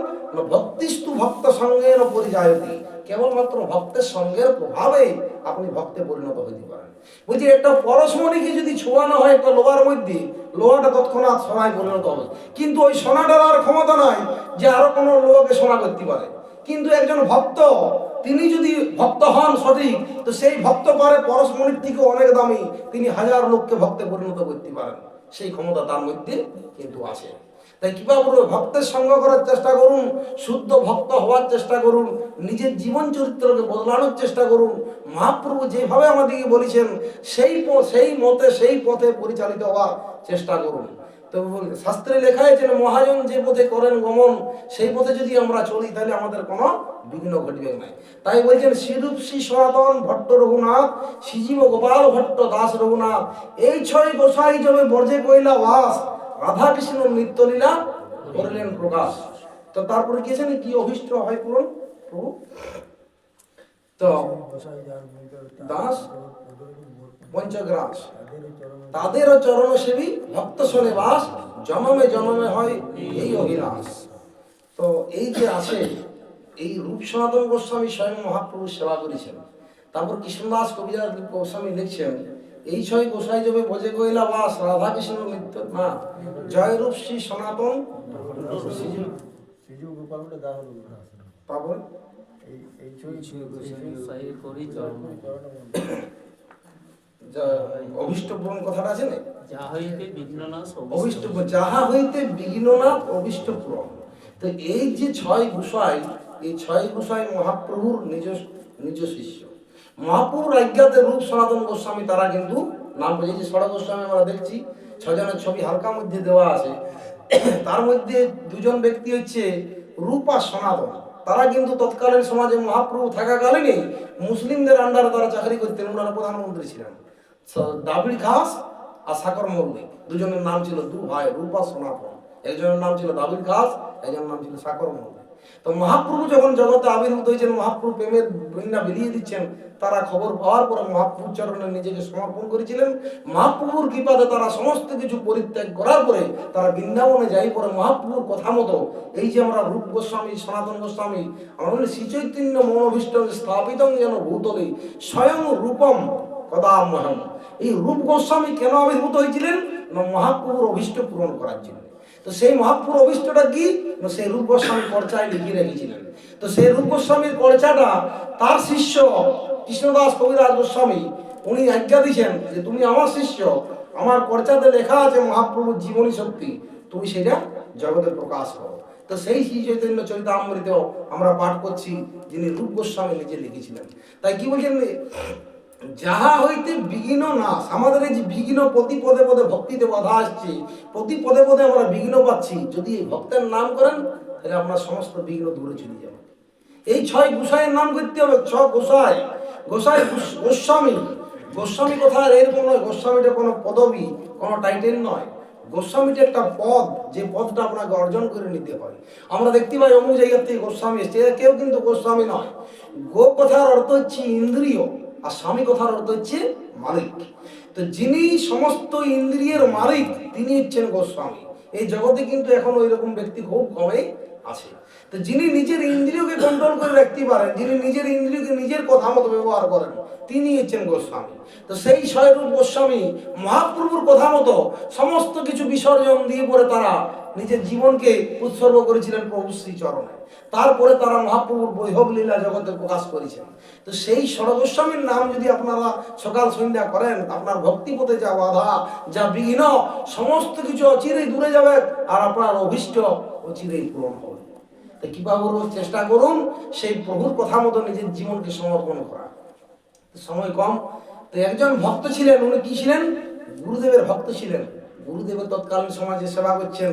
ভক্তিস্তু ভক্ত সঙ্গের পরিযায়তি। কেবলমাত্র ভক্তের সঙ্গের প্রভাবে আপনি ভক্তে পরিণত হইতে পারেন। বুঝছি, একটা পরশমণিকে যদি ছোঁয়ানো হয় একটা লোহার মধ্যে, লোহাটা তৎক্ষণাৎ সোনায় পরিণত হবে, কিন্তু ওই সোনাটার আর ক্ষমতা নাই যে আরো কোনো লোহাকে সোনা করতে পারে। কিন্তু একজন ভক্ত তিনি যদি ভক্ত হন সঠিক, তো সেই ভক্ত পারে পরশমণির থেকে অনেক দামি, তিনি হাজার লোককে ভক্তে পরিণত করতে পারেন, সেই ক্ষমতা তার মধ্যে কিন্তু আছে। তাই কিভাবে বলবো, ভক্তের সঙ্গ করার চেষ্টা করুন, শুদ্ধ ভক্ত হওয়ার চেষ্টা করুন, নিজের জীবন চরিত্রকে বদলানোর চেষ্টা করুন। মহাপ্রভু যেভাবে আমাদেরকে বলেছেন সেই মতে সেই পথে পরিচালিত হওয়ার চেষ্টা করুন। তো শাস্ত্রে লেখা আছে মহাজন যে পথে করেন গমন, সেই পথে যদি আমরা চলি তাহলে আমাদের কোনো বিঘ্ন ঘটবে না। তাই বলছেন শ্রীরূপ শ্রী সনাতন ভট্ট রঘুনাথ, শ্রীজীব গোপাল ভট্ট দাস রঘুনাথ, এই ছয় গোসাই জবে বর্জে কইলা বাস, রাধা কৃষ্ণ নিত্যলীলা করলেন প্রকাশ। তো তারপরে কি আছে, কি অভিষ্ট হয় পূরণ প্রভু। তো দাস পঞ্চগ্রাস, তাদেরও চরণ সেবী ভক্ত শোনে বাস, জনমে জনমে হয় এই অভিলাষ। তো এই যে আছে, এই রূপ সনাতন গোস্বামী স্বয়ং মহাপ্রভু সেবা করেছেন। তারপর কৃষ্ণদাস কবিরাজ গোস্বামী লিখছেন, এই ছয় গোসাই জবে বজে কইলা বাস, রাধা কৃষ্ণ নিত্য না, জয় রূপ শ্রী সনাতন। তারপর অভিষ্ট পূরণ কথাটা আছে না, যাহা হইতে বিঘ্ননাথ অভিষ্ট পূরণ। তো এই যে ছয় গোসাই, এই ছয় গোসাই মহাপ্রভুর নিজ শিষ্য। মহাপ্রভুর আজ্ঞাতে রূপ সনাতন গোস্বামী তারা কিন্তু নাম পেয়েছে। ষড় গোস্বামী আমরা দেখছি, ছজনের ছবি হালকা মধ্যে দেওয়া আছে। তার মধ্যে দুজন ব্যক্তি হচ্ছে রূপ আর সনাতন। তারা কিন্তু তৎকালীন সমাজে মহাপ্রভু থাকাকালীনই মুসলিমদের আন্ডারে তারা চাকরি করতেন, ওনারা প্রধানমন্ত্রী ছিলেন। দাবিড় ঘাস আর সাকর মল্লিক, দুজনের নাম ছিল দু ভাই, রূপ আর সনাতন। একজনের নাম ছিল দাবিড় ঘাস, একজনের নাম ছিল সাকর মল্লিক। তো মহাপ্রভু যখন জগতে আবির্ভূত হয়েছেন, মহাপ্রভু প্রেমের বন্যা বিলিয়ে দিচ্ছেন, তারা খবর পাওয়ার পরে মহাপ্রভুর চরণে নিজেকে সমর্পণ করেছিলেন। মহাপ্রভুর কৃপাতে তারা সমস্ত কিছু পরিত্যাগ করার পরে তারা বৃন্দাবনে যাই পরে মহাপ্রভুর কথা মতো এই যে আমরা রূপ গোস্বামী সনাতন গোস্বামী, আমরা বলি শ্রী চৈতন্য মনোভীষ্ট স্থাপিত যেন ভূতলে স্বয়ং রূপম কদামহম। এই রূপ গোস্বামী কেন আবির্ভূত হয়েছিলেন না, মহাপ্রভুর অভীষ্ট পূরণ করার জন্য। তো সেই মহাপ্রভুর অভীষ্টটা কি না, সেই রূপ গোস্বামী পর্চায় লিখে রেখেছিলেন। তো সেই রূপ গোস্বামীর পর্চাটা তার শিষ্য কৃষ্ণদাস কবিরাজ গোস্বামী উনি আজ্ঞা দিয়েছেন যে তুমি আমার শিষ্য, আমার পর্চাতে লেখা আছে মহাপ্রভুর জীবনী শক্তি, তুমি সেটা জগতে প্রকাশ করো। তো সেই শ্রী চৈতন্য চরিতামৃত আমরা পাঠ করছি, যিনি রূপ গোস্বামী নিজে লিখেছিলেন। তাই কি বলছেন, যাহা হইতে বিঘ্ন নাশ। আমাদের এই যে বিঘ্ন প্রতি পদে পদে ভক্তিতে বাধা আসছে, প্রতি পদে পদে আমরা বিঘ্ন পাচ্ছি, যদি এই ভক্তের নাম করেন তাহলে আপনার সমস্ত বিঘ্ন দূরে চলে যাবে। এই ছয় গোসাইয়ের নাম করতে হবে। গোসাই গোস্বামী। গোস্বামী কথা এরকম নয়, গোস্বামীটা কোনো পদবী, কোনো টাইটেল নয়। গোস্বামীটা একটা পদ, যে পদটা আপনাকে অর্জন করে নিতে হয়। আমরা দেখতে পাই অমুক জায়গার থেকে গোস্বামী এসছে, কেউ কিন্তু গোস্বামী নয়। গো কথার অর্থ হচ্ছে ইন্দ্রিয়, আর স্বামী কথার অর্থ হচ্ছে মালিক। তো যিনি সমস্ত ইন্দ্রিয়ের মালিক তিনি হচ্ছেন গোস্বামী। এই জগতে কিন্তু এখন ওই রকম ব্যক্তি খুব কমই আছে। তো যিনি নিজের ইন্দ্রিয়কে কন্ট্রোল করে রাখতে পারেন, যিনি নিজের ইন্দ্রিয়কে নিজের কথা মতো ব্যবহার করেন, তিনি হচ্ছেন গোস্বামী। তো সেই স্বয়রূপ গোস্বামী মহাপ্রভুর কথা মতো সমস্ত কিছু বিসর্জন দিয়ে পরে তারা নিজের জীবনকে উৎসর্গ করেছিলেন প্রভু শ্রী চরণে। তারপরে তারা মহাপ্রভুর বৈভব লীলা জগতে প্রকাশ করেছেন। তো সেই ষড়গোস্বামীর নাম যদি আপনারা সকাল সন্ধ্যা করেন, আপনার ভক্তিপথে যা বাধা, যা বিঘ্ন, সমস্ত কিছু অচিরেই দূরে যাবে, আর আপনার অভীষ্ট অচিরেই পূরণ হবে। তো কিভাবে চেষ্টা করুন সেই প্রভুর কথা মতো নিজের জীবনকে সমর্পণ করা। সময় কম। তো একজন ভক্ত ছিলেন, উনি কি ছিলেন, গুরুদেবের ভক্ত ছিলেন। গুরুদেবের তৎকালীন সমাজে সেবা করছেন।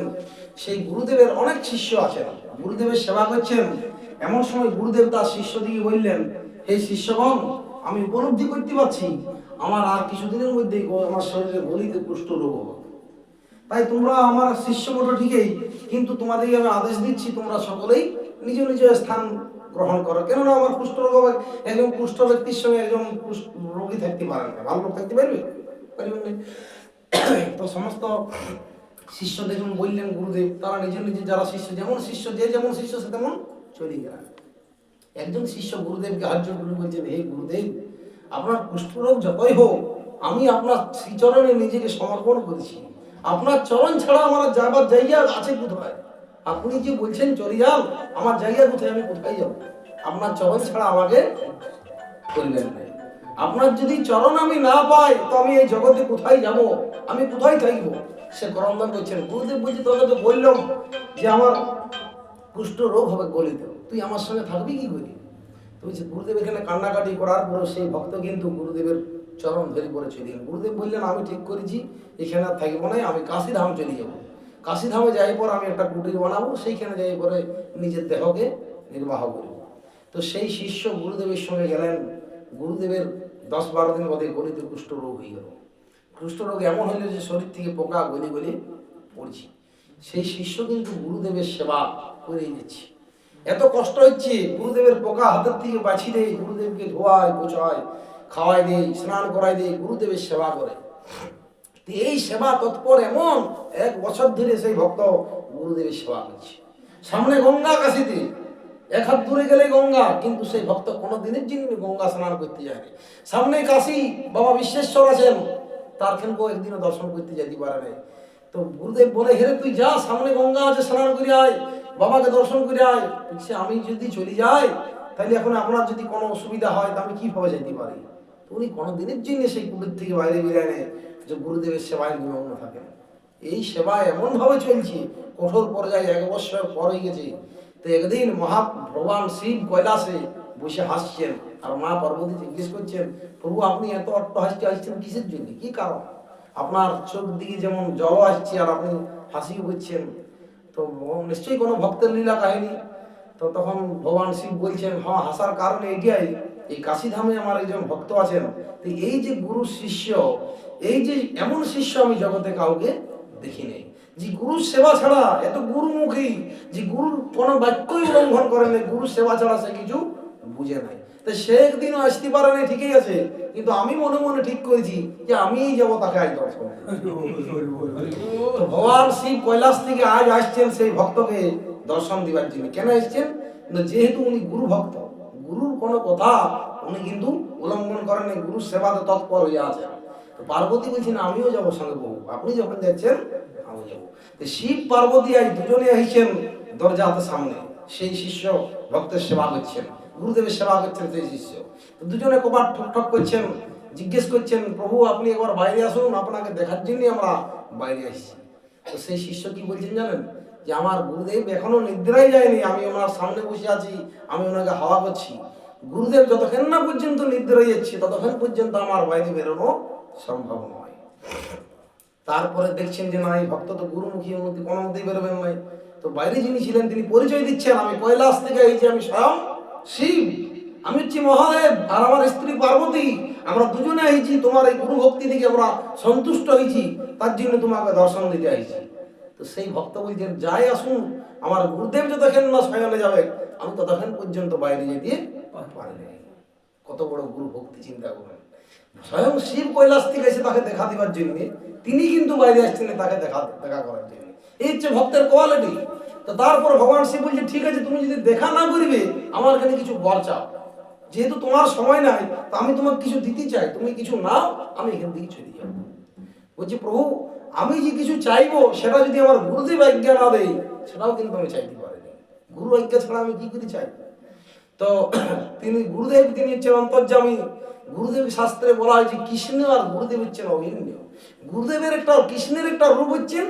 সেই গুরুদেবের অনেক শিষ্য আছেন, গুরুদেবের সেবা করছেন। এমন সময় গুরুদেব তার শিষ্যদিকে বললেন, হে শিষ্যগণ, আমি উপলব্ধি করতে পারছি আমার আর কিছুদিনের মধ্যেই আমার শরীরে গলিতে কুষ্ঠ রোগ হবে। তাই তোমরা আমার শিষ্য বটো ঠিকই, কিন্তু তোমাদেরকে আমি আদেশ দিচ্ছি তোমরা সকলেই নিজ নিজ স্থান গ্রহণ করো। কেননা আমার কুষ্ঠ রোগ হবে, একজন কুষ্ঠ ব্যক্তির সঙ্গে একজন রোগী থাকতে পারেন না, ভালো লোক থাকতে পারবে? তো সমস্ত শিষ্য দেখুন বললেন গুরুদেব, তারা নিজের নিজে যারা শিষ্য, যেমন শিষ্য যে যেমন শিষ্য সে তেমন চলে গেলেন। একজন শিষ্য গুরুদেবকে হাত জোড় করে বলছেন, হে গুরুদেব, আপনার কুষ্ঠরোগ যতই হোক, আমি আপনার শ্রীচরণে নিজেকে সমর্পণ করেছি। আপনার চরণ ছাড়া আমার যাবার জায়গা আছে কোথায়? আপনি যে বলছেন চলে যান, আমার জায়গা কোথায়, আমি কোথায় যাব? আপনার চরণ ছাড়া আমাকে করিলেন না। আপনার যদি চরণ আমি না পাই তো আমি এই জগতে কোথায় যাব, আমি কোথায় থাকবো? সে করন্দন করছেন। গুরুদেব বলছি তোকে তো বললাম যে আমার কুষ্ঠ রোগ হবে গলিত, তুই আমার সঙ্গে থাকবি কি করি? তো বলছে গুরুদেব এখানে কান্নাকাটি করার পর সেই ভক্ত কিন্তু গুরুদেবের চরণ ধরে পড়ে চলে গেলেন। গুরুদেব বললেন আমি ঠিক করেছি এখানে আর থাকবো না, আমি কাশীধাম চলে যাবো। কাশীধামে যাই পর আমি একটা কুটির বানাবো, সেইখানে যাই পরে নিজের দেহকে নির্বাহ করব। তো সেই শিষ্য গুরুদেবের সঙ্গে গেলেন। গুরুদেবের 10-12 দিন বাদে গলিতে কুষ্ঠ রোগ হয়ে গেল। কুষ্ঠ রোগ এমন হইল যে শরীর থেকে পোকা গলি গলি পড়ছে। সেই শিষ্য কিন্তু গুরুদেবের সেবা করে দিচ্ছে। এত কষ্ট হচ্ছে, গুরুদেবের পোকা হাতের থেকে বাছি দেয়, গুরুদেবকে ধোয়ায় পোছায়, খাওয়াই দেয়, স্নান করাই দেয়, গুরুদেবের সেবা করে। তো এই সেবা তৎপর এমন 1 বছর ধরে সেই ভক্ত গুরুদেবের সেবা করছে। সামনে গঙ্গা কাশীতে, 1 হাত দূরে গেলে গঙ্গা, কিন্তু সেই ভক্ত কোনো দিনের জন্য গঙ্গা স্নান করতে যায়নি। সামনে কাশী, বাবা বিশ্বেশ্বর আছেন, তার খেলকেও একদিনও দর্শন করতে যেতে পারে নাই। তো গুরুদেব বলে হেরে তুই যা, সামনে গঙ্গা আছে, স্নান করে আয়, বাবাকে দর্শন করে আয়। বলছে আমি যদি চলে যাই তাহলে এখন আপনার যদি কোনো অসুবিধা হয় তা আমি কিভাবে যেতে পারি? তো উনি কোনো দিনের জন্য সেই কুটির থেকে বাইরে বেরিয়ে নেয় যে গুরুদেবের সেবায় নিমগ্ন থাকেন। এই সেবা এমনভাবে চলছে, কঠোর পর্যায়ে 1 বছর পর হয়ে গেছে। তো একদিন ভগবান শিব কৈলাসে বসে হাসছেন, আর মা পার্বতী জিজ্ঞেস করছেন প্রভু আপনি এত হাসতে হাসছেন কিসের জন্য, কি কারণ? আপনার চোখ দিকে যেমন জল আসছে আর আপনি হাসিও করছেন, তো নিশ্চয়ই কোনো ভক্তের লীলা কাহিনী। তো তখন ভগবান শিব বলছেন হ্যাঁ, হাসার কারণ এটাই, এই কাশীধামে আমার একজন ভক্ত আছেন। তো এই যে গুরু শিষ্য, এই যে এমন শিষ্য আমি জগতে কাউকে দেখি নেই, যে গুরু সেবা ছাড়া এত গুরুমুখী, যে গুরুর কোনো বাক্যই উল্লঙ্ঘন করে নাই, গুরু সেবা ছাড়া সে কিছু বুঝে নাই। তো সে একদিনও আসতে পারে নাই, ঠিকই আছে, কিন্তু আমি মনে মনে ঠিক করেছি যে আমিই যাবো তাকে আজ দর্শন। তো ভগবান শিব কৈলাস থেকে আজ আসছেন সেই ভক্তকে দর্শন দিবার জন্য। কেন আসছেন? যেহেতু উনি গুরু ভক্ত, গুরুর কোনো কথা উনি কিন্তু উল্লঙ্ঘন করেন, গুরুর সেবাতে তৎপর হয়ে আছেন। তো পার্বতী বলছেন আমিও যাবো সঙ্গে, বহু আপনি যখন যাচ্ছেন আমি যাবো। তো শিব পার্বতী আজ দুজনে আসছেন দরজাতে সামনে, সেই শিষ্য ভক্তের সেবা করছেন, গুরুদেবের সেবা করছেন সেই শিষ্য। তো দুজনে কপাট ঠক ঠক করছেন, জিজ্ঞেস করছেন প্রভু আপনি একবার বাইরে আসুন, আপনাকে দেখার জন্যই আমরা বাইরে আসছি। তো সেই শিষ্য কি বলছেন জানেন? যে আমার গুরুদেব এখনো নিদ্রাই যায়নি, আমি ওনার সামনে বসে আছি, আমি ওনাকে হাওয়া করছি। গুরুদেব যতক্ষণ না পর্যন্ত নিদ্রায় যাচ্ছে ততক্ষণ পর্যন্ত আমার বাইরে বেরোনো সম্ভব নয়। তারপরে দেখছেন যে না, এই ভক্ত তো গুরুমুখী, উন্নতি কোনো মতেই বেরোবেন নাই। তো বাইরে যিনি ছিলেন তিনি পরিচয় দিচ্ছেন আমি কৈলাস থেকে এই যে আমি স্বয়ং শিব, আমি হচ্ছি মহাদেব, আর আমার স্ত্রী পার্বতী, আমরা দুজনে আইছি তোমার এই গুরু ভক্তি থেকে আমরা সন্তুষ্ট হয়েছি, তার জন্য তোমাকে দর্শন দিতে আইছি। তো সেই ভক্ত বলছেন যাই আসুন, আমার গুরুদেব যতক্ষণ না শয়নে যাবে আমি ততক্ষণ পর্যন্ত বাইরে যেতে পারি না। কত বড় গুরু ভক্তি, চিন্তা করেন। স্বয়ং শিব কৈলাস থেকে এসে তাকে দেখা দিবার জন্য, তিনি কিন্তু বাইরে আসছেন তাকে দেখা করার জন্য। এই হচ্ছে ভক্তের কোয়ালিটি। তো তারপর ভগবান শিব বলছে ঠিক আছে, তুমি যদি দেখা না করিবে আমার এখানে কিছু বর চাও, যেহেতু তোমার সময় নাই তো আমি তোমাকে কিছু দিতে চাই, তুমি কিছু নাও, আমি এখান থেকে চলে যাবো। বলছি প্রভু আমি যে কিছু চাইবো সেটা যদি আমার গুরুদেব আজ্ঞা না দেয় সেটাও কিন্তু আমি চাইতে পারিনি, গুরু আজ্ঞা ছাড়া আমি কি করে চাই? তো তিনি গুরুদেব, তিনি হচ্ছেন অন্তর্যামী। গুরুদেব শাস্ত্রে বলা হয়েছে কৃষ্ণ আর গুরুদেব হচ্ছেন অভিন্ন। গুরুদেবের একটা, কৃষ্ণের একটা রূপ হচ্ছেন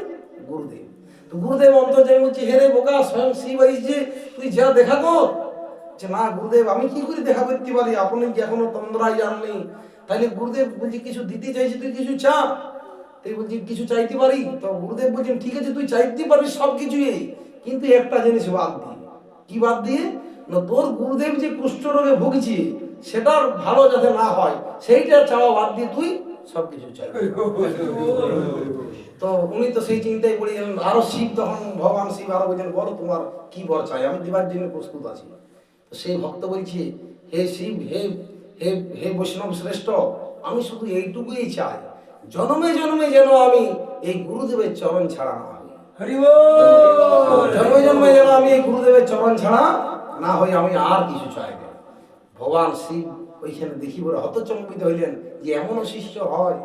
গুরুদেব। তো গুরুদেব অন্তর্যামী বলছে হে রে বোকা, স্বয়ং শিব আইছে, তুই যা দেখা কর। যে না গুরুদেব আমি কি করে দেখা করতে পারি, আপনি কি এখনো তন্দ্রাই জাননি? তাইলে গুরুদেব বলছে কিছু দিতে চাইছি, তুই কিছু চা। তুই বলছি কিছু চাইতে পারি? তো গুরুদেব বলছেন ঠিক আছে তুই চাইতে পারিস সব কিছুই, কিন্তু একটা জিনিস বাদ দিয়ে। কি বাদ দিয়ে? না তোর গুরুদেব যে কুষ্ঠরোগে ভুগছি সেটার ভালো যাতে না হয় সেইটা চাওয়া বাদ দিয়ে তুই সবকিছু চাই। তো উনি তো সেই চিন্তায় পড়ে গেলেন। আরো শিব তখন, ভগবান শিব আরো বলছেন বলো তোমার কি বর চাই, আমি দিবার জন্য প্রস্তুত আছি। তো সেই ভক্ত বলছে হে শিব, হে হে হে বৈষ্ণব শ্রেষ্ঠ, আমি শুধু এইটুকুই চাই, জন্মে জন্মে যেন আমি এই গুরুদেবের চরণ ছাড়া না হই। জন্মে জন্মে যেন আমি এই গুরুদেবের চরণ ছাড়া না হই, আমি আর কিছু চাই না। ভগবান শিব ওইখানে দেখি বলে হতচম্বিত হইলেন যে এমনও শিষ্য হয়।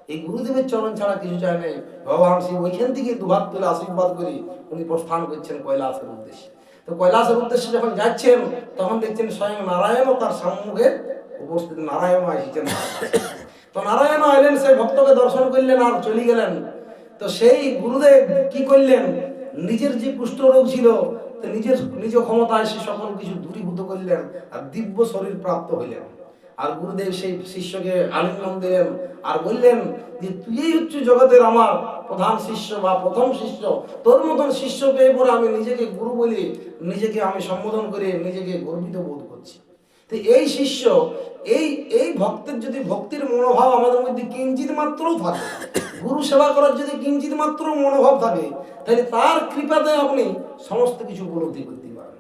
এই গুরুদেবের চরণ ছাড়া কিছু চায় নাই। ভগবান শিব ওইখান থেকে দুহাত তুলে আশীর্বাদ করে উনি প্রস্থান করছেন কৈলাসের উদ্দেশ্যে। তো কৈলাসের উদ্দেশ্যে যখন যাচ্ছেন তখন দেখছেন স্বয়ং নারায়ণও তার সম্মুখে উপস্থিত। নারায়ণ এসেছেন। তো নারায়ণ এলেন, সেই ভক্তকে দর্শন করলেন আর চলে গেলেন। তো সেই গুরুদেব কি করলেন, নিজের যে কুষ্ঠরোগ ছিল তো নিজ ক্ষমতায় সে সকল কিছু দূরীভূত করলেন আর দিব্য শরীর প্রাপ্ত হইলেন। আর গুরুদেব সেই শিষ্যকে আলিঙ্গন দিলেন আর বললেন যে তুই হচ্ছে জগতের আমার প্রধান শিষ্য বা প্রথম শিষ্য। তোর মতন শিষ্য পেয়ে পরে আমি নিজেকে গুরু বলি, নিজেকে আমি সম্বোধন করে নিজেকে গর্বিত বোধ করছি। তো এই শিষ্য, এই এই ভক্তের যদি ভক্তির মনোভাব আমাদের মধ্যে কিঞ্চিত মাত্রও থাকে, গুরু সেবা করার যদি কিঞ্চিত মাত্র মনোভাব থাকে, তাহলে তার কৃপাতে আপনি সমস্ত কিছু উপলব্ধি করতে পারেন।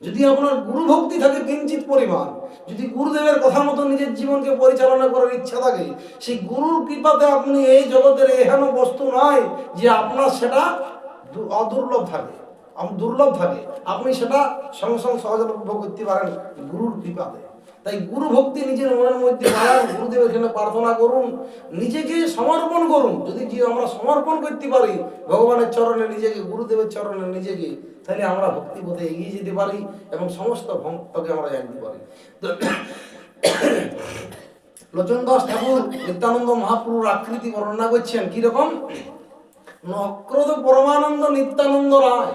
যদি আপনার গুরু ভক্তি থাকে কিঞ্চিত পরিমাণ, যদি গুরুদেবের কথা মতো নিজের জীবনকে পরিচালনা করার ইচ্ছা থাকে, সেই গুরুর কৃপাতে আপনি এই জগতের এহেন বস্তু নয় যে আপনার সেটা অদুর্লভ থাকে, দুর্লভ থাকে, আপনি সেটা সঙ্গে সঙ্গে সহজে উপভোগ করতে পারেন গুরুর কৃপাতে। তাই গুরু ভক্তি নিজের মনের মধ্যে বাড়ান, গুরুদেবের জন্য প্রার্থনা করুন, নিজেকে সমর্পণ করুন। যদি আমরা সমর্পণ করতে পারি ভগবানের চরণে নিজেকে, গুরুদেবের চরণে নিজেকে, তাহলে আমরা ভক্তি পথে এগিয়ে যেতে পারি এবং সমস্ত ভক্তকে আমরা জানতে পারি। তো লোচন দাস ঠাকুর নিত্যানন্দ মহাপ্রভুর আকৃতি বর্ণনা করছেন কিরকম। অক্রোধ পরমানন্দ নিত্যানন্দ রায়।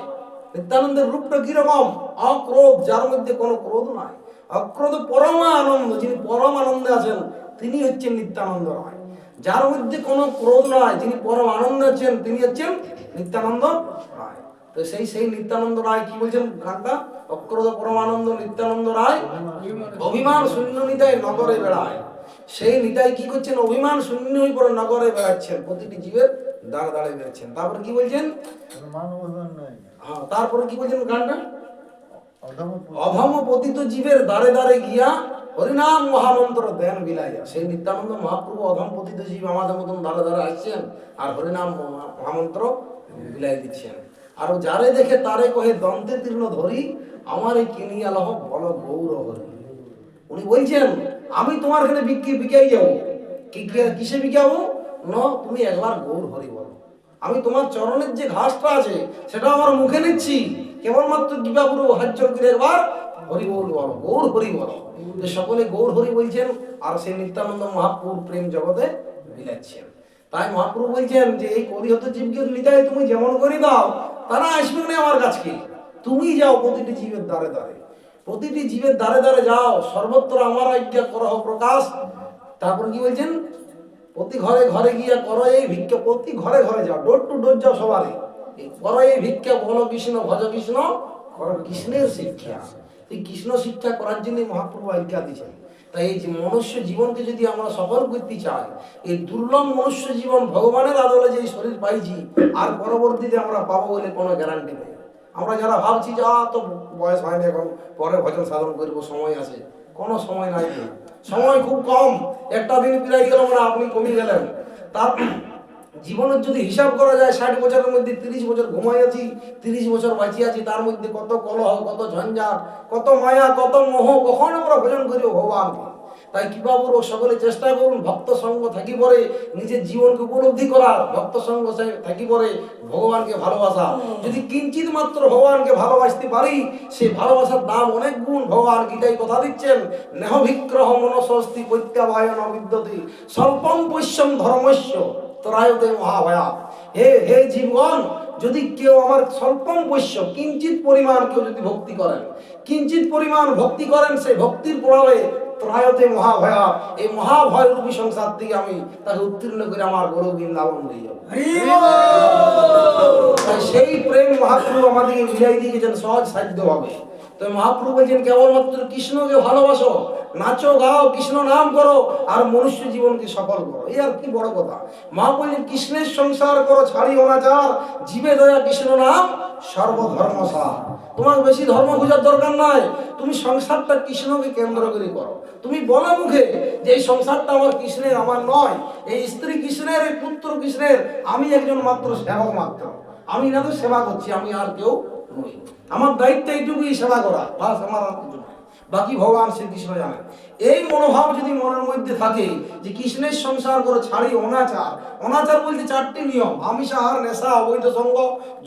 নিত্যানন্দের রূপটা কিরকম? অক্রোধ, যার মধ্যে কোনো ক্রোধ নাই। অক্রোধ পরমা আনন্দ, যিনি পরম আনন্দে আছেন তিনি হচ্ছেন নিত্যানন্দ রায়। যার মধ্যে কোনো ক্রোধ নাই, যিনি পরম আনন্দে আছেন তিনি হচ্ছেন নিত্যানন্দ রায়। তো সেই নিত্যানন্দ রায় কি বলছেন গানটা? অক্রোধ পরমানন্দ নিত্যানন্দ রায় অভিমান শূন্য নিতাই নগরে বেড়ায়। সেই নিতাই কি করছেন? অভিমান শূন্য হয়ে পরে নগরে বেড়াচ্ছেন, প্রতিটি জীবের দাঁড় দাঁড়িয়ে বেড়াচ্ছেন। তারপরে কি বলছেন? হ্যাঁ, তারপরে কি বলছেন গানটা? অধম পতিত জীবের দ্বারে দ্বারে গিয়া হরিনাম মহামন্ত্র দেন বিলাইয়া। সেই নিত্যানন্দ মহাপ্রভু অধম পতিত জীব আমাদের মতন দ্বারে দ্বারে আসছেন আর হরিনাম মহামন্ত্র বিলাই দিচ্ছেন। আর যারে দেখে তারে কহে দন্তে তীর্ণ ধরি, আমার এই কিনিয়া লহ বল গৌর হরি। উনি বলছেন আমি তোমার এখানে বিকাই যাবো, কিসে বিকাবো? তুমি একবার গৌর হরি বলো। আমি তোমার চরণের যে ঘাসটা আছে সেটা আমার মুখে নিচ্ছি, কেবলমাত্র দিবাপুর হাজ্য করে একবার হরি বল বলো, গৌর হরি বলো। সকলে গৌর হরি বলছেন আর সেই নিত্যানন্দ মহাপ্রভুর প্রেম জগতে বিলাচ্ছেন। তাই মহাপ্রভু বলছেন যে এই কলিহত জীবকে নিতাই তুমি যেমন করে দাও, তারা আসবে না আমার কাছে। তুমি যাও প্রতিটি জীবের দ্বারে দ্বারে, প্রতিটি জীবের দ্বারে দ্বারে যাও, সর্বত্র আমার আজ্ঞা করহ প্রকাশ। তারপর কি বলছেন? প্রতি ঘরে ঘরে গিয়া করো এই ভিক্ষা। প্রতি ঘরে ঘরে যাও, ডোর টু ডোর যাও, সবারই করো এই ভিক্ষা, বলো কৃষ্ণ ভজ কৃষ্ণ, করো কৃষ্ণের শিক্ষা। এই কৃষ্ণ শিক্ষা করার জন্য মহাপ্রভু আজ্ঞা দিয়েছেন। তাই এই যে মনুষ্য জীবনকে যদি আমরা সফল করতে চাই, এই দুর্লভ মনুষ্য জীবন ভগবানের আদলে যে শরীর পাইছি আর পরবর্তীতে আমরা পাবো বলে কোনো গ্যারান্টি নেই। আমরা যারা ভাবছি যে তো বয়স হয়নি এখন, পরে ভজন সাধন করবো, সময় আছে, কোনো সময় নাই, সময় খুব কম। একটা দিন পিরাই গেল মানে আপনি কমে গেলেন। তার জীবনের যদি হিসাব করা যায় 60 বছরের মধ্যে 30 বছর ঘুমাই আছি, 30 বছর বাঁচিয়ে আছি, তার মধ্যে কত কলহ, কত ঝঞ্ঝাট, কত মায়া, কত মোহ, কখন আমরা ভজন করি ভগবানকে। তাই কৃপাপুর সকলে চেষ্টা করুন ভক্ত সঙ্গ থাকি পরে নিজের জীবনকে উপলব্ধি করার, ভক্ত সঙ্গ থাকি পরে ভগবানকে ভালোবাসা। যদি কিঞ্চিত মাত্র ভগবানকে ভালোবাসতে পারি, সেই ভালোবাসার দাম অনেক গুণ। ভগবান গীতায় কথা দিচ্ছেন, নেহ বিগ্রহ মনস্বস্তি প্রত্যাবায়ন বিদ্যতি স্বল্পম পৈশ্যম ধর্মস্য ত্রায়তে মহাভয়া। হে জীবন, যদি কেউ আমার স্বল্পম পৈশ্য কিঞ্চিত পরিমাণ কেউ যদি ভক্তি করেন, কিঞ্চিত পরিমাণ ভক্তি করেন, সেই ভক্তির প্রভাবে ত্রায়তে মহাভয়া, এই মহাভয় রূপী সংসার থেকে আমি তাকে উত্তীর্ণ করে আমার বড় বৃন্দাবন নিয়ে যাবো। সেই প্রেম মহাপ্রভু আমাদেরকে মিলাই দিয়েছেন সহজ সাধ্য হবে। তো মহাপ্রভু বলছেন কেবলমাত্র কৃষ্ণকে ভালোবাসো, নাচো গাও, কৃষ্ণ নাম করো আর মনুষ্য জীবনকে সফল করো। এই আর কি বড় কথা। মা বলছেন কৃষ্ণের সংসার করো ছাড়ি অনাচার, জীবে দয়া কৃষ্ণ নাম সর্বধর্মসার। তোমার বেশি ধর্ম খোঁজার দরকার নাই, তুমি সংসারটা কৃষ্ণকে কেন্দ্র করে করো। তুমি বলো মুখে যে এই সংসারটা আমার কৃষ্ণের, আমার নয়, এই স্ত্রী কৃষ্ণের, এই পুত্র কৃষ্ণের, আমি একজন মাত্র সেবক মাত্র, আমি না তো সেবা করছি, আমি আর কেউ নই, আমার দায়িত্ব এইটুকুই সেবা করা, বাস, আমার আর কিছু। বাকি ভগবান শ্রীকৃষ্ণ জানেন। এই মনোভাব যদি মনের মধ্যে থাকে যে কৃষ্ণের সংসার করে ছাড়ি অনাচার, অনাচার বলতে 4টি নিয়ম: আমিষ আহার, নেশা, অবৈধ সঙ্গ,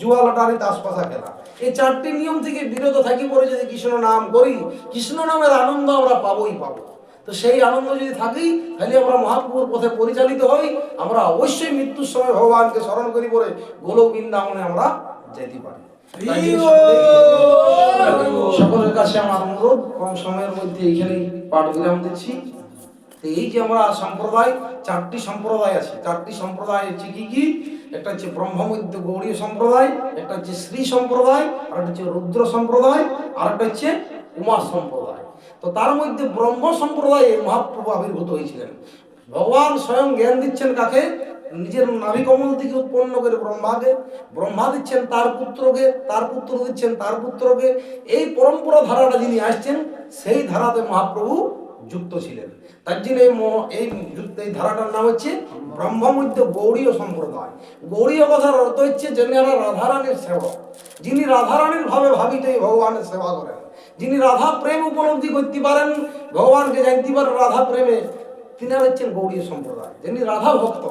জুয়া, লটারি, তাসপাশা খেলা। এই 4টি নিয়ম থেকে বিরত থাকি পরে যদি কৃষ্ণ নাম করি, কৃষ্ণ নামের আনন্দ আমরা পাবোই পাবো। তো সেই আনন্দ যদি থাকি, তাহলে আমরা মহাপ্রভুর পথে পরিচালিত হই। আমরা অবশ্যই মৃত্যুর সময় ভগবানকে স্মরণ করি পরে গোলক বৃন্দাবনে আমরা যেতে পারি। তাই সকলের কাছে আমার অনুরোধ, কম সময়ের মধ্যে এইখানেই পাঠ বিরাম দিচ্ছি। তো এই যে আমরা সম্প্রদায়, 4টি সম্প্রদায় আছে। 4টি সম্প্রদায় হচ্ছে কি কি? একটা হচ্ছে ব্রহ্মমধ্য গৌড়ীয় সম্প্রদায়, একটা হচ্ছে শ্রী সম্প্রদায়, আর একটা হচ্ছে রুদ্র সম্প্রদায়, আর একটা হচ্ছে উমা সম্প্রদায়। তো তার মধ্যে ব্রহ্ম সম্প্রদায়ে মহাপ্রভু আবির্ভূত হয়েছিলেন। ভগবান স্বয়ং জ্ঞান দিচ্ছেন কাকে? নিজের নাভি কমল থেকে উৎপন্ন করে ব্রহ্মাকে, ব্রহ্মা দিচ্ছেন তার পুত্রকে, তার পুত্র দিচ্ছেন তার পুত্রকে। এই পরম্পরা ধারাটা যিনি আসছেন, সেই ধারাতে মহাপ্রভু যুক্ত ছিলেন। তার জন্য এই ধারাটার নাম হচ্ছে ব্রহ্মমধ্য গৌড়ীয় সম্প্রদায়। গৌড়ীয় কথার অর্থ হচ্ছে যারা রাধারানীর সেবক, যিনি রাধারানীর ভাবে ভাবিতেই ভগবানের সেবা করেন, যিনি রাধা প্রেম উপলব্ধি করতে পারেন, ভগবানকে জানতে পারেন রাধা প্রেমে, তিনারা হচ্ছেন গৌড়ীয় সম্প্রদায়। যিনি রাধা ভক্ত,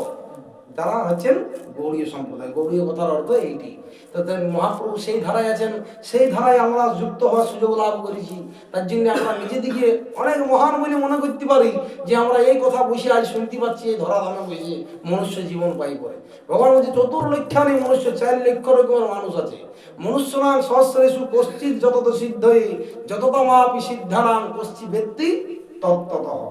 তারা হচ্ছেন গৌড়ীয় সম্প্রদায়। গৌড়ীয় কথার অর্থ এইটি। তো মহাপ্রভু সেই ধারায় আছেন, সেই ধারায় আমরা যুক্ত হওয়ার সুযোগ লাভ করেছি। তার জন্য আমরা নিজেদিকে অনেক মহান বলে মনে করতে পারি যে আমরা এই কথা বসে আজ শুনতে পাচ্ছি, এই ধরাধামে বসে মনুষ্য জীবন পাই করে। ভগবান বলছে 4 মনুষ্য, 4 লক্ষ রকমের মানুষ আছে। মনুষ্যনাং সহস্রেষু কশ্চিৎ যতত সিদ্ধয়ে যতত মাপি সিদ্ধানাং কশ্চিৎ ব্যক্তি তত্ত্বতঃ।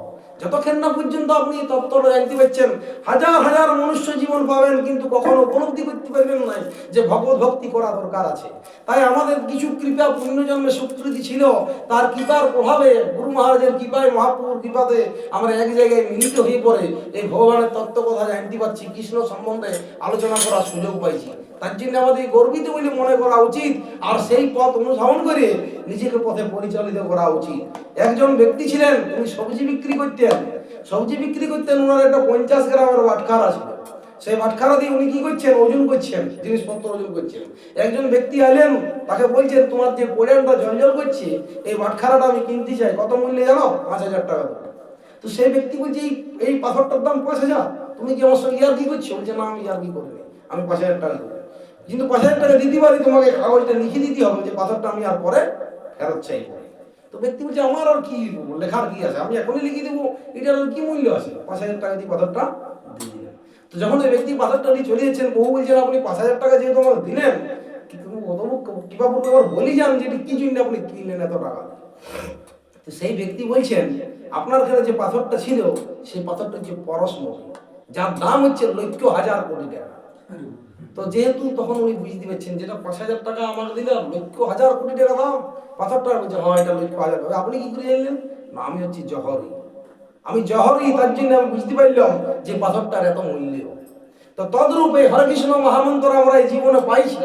যতক্ষণ না পর্যন্ত আপনি তত্ত্বটা জানতে পারছেন, হাজার হাজার মনুষ্য জীবন পাবেন, কিন্তু কখনো উপলব্ধি করতে পারবেন না যে ভগবত ভক্তি করা দরকার আছে। তাই আমাদের কিছু কৃপা পুণ্যজন্মে সুকৃতি ছিল, তার কৃপার প্রভাবে, গুরু মহারাজের কৃপায়, মহাপ্রভুর কৃপাতে আমরা এক জায়গায় মিলিত হয়ে পড়ে এই ভগবানের তত্ত্ব কথা জানতে পারছি, কৃষ্ণ সম্বন্ধে আলোচনা করার সুযোগ পাইছি। তার জন্য আমাদের গর্বিত বলে মনে করা উচিত, আর সেই পথ অনুসরণ করে নিজেকে পথে পরিচালিত করা উচিত। একজন ব্যক্তি ছিলেন, উনি সবজি বিক্রি করতেন। ওনার একটা 50 গ্রামের বাটখারা ছিল। সেই বাটখারা দিয়ে উনি কি করছেন? ওজন করছেন, জিনিসপত্র ওজন করছেন। একজন ব্যক্তি এলেন, তাকে বলছেন তোমার যে পোড়ানটা জঞ্জল করছে, এই বাটখারাটা আমি কিনতে চাই, কত মূল্যে জানো? 5000 টাকা দাও। তো সেই ব্যক্তি বলছে এই পাথরটার দাম 5000, তুমি কি আমার সঙ্গে ইয়ার্কি করছো? বলছে না, আমি ইয়ার্কি করিনি, আমি 5000 টাকা দেবো। কিন্তু 5000 টাকা দিতে পারি, তোমাকে কাগজটা লিখে দিতে হবে যে পাথরটা আমি আর পরে ফেরত চাই। তো ব্যক্তি বলছে আমার আর কি লেখার কি আছে, আমি এখনই লিখে দেবো, এটার কি মূল্য আছে? 5000 টাকা দিয়ে পাথরটা দিয়ে দিলেন। তো যখন ওই ব্যক্তি পাথরটা নিয়ে চলে যাচ্ছেন, বহু বলছেন আপনি 5000 টাকা যেহেতু আমাকে দিলেন, কিন্তু কিবা বলতে আবার বলি যান যে কি জন্য আপনি কিনলেন এত টাকা। তো সেই ব্যক্তি বলছেন আপনার কাছে যে পাথরটা ছিল, সেই পাথরটা হচ্ছে পরশমণি, যার দাম হচ্ছে লক্ষ হাজার কোটি টাকা। তো যেহেতু তখন উনি বুঝতে পারছেন যেটা 5000 টাকা আমাকে দিলাম, লক্ষ হাজার কোটি টাকা দাম পাথরটা, বলছে হ্যাঁ এটা লক্ষ হাজার টাকা। আপনি কি করে জানলেন? না, আমি হচ্ছি জহরি, তার জন্য আমি বুঝতে পারলাম যে পাথরটার এত মূল্য। তো তদ্রূপে হরে কৃষ্ণ মহামন্ত্র আমরা এই জীবনে পাইছি,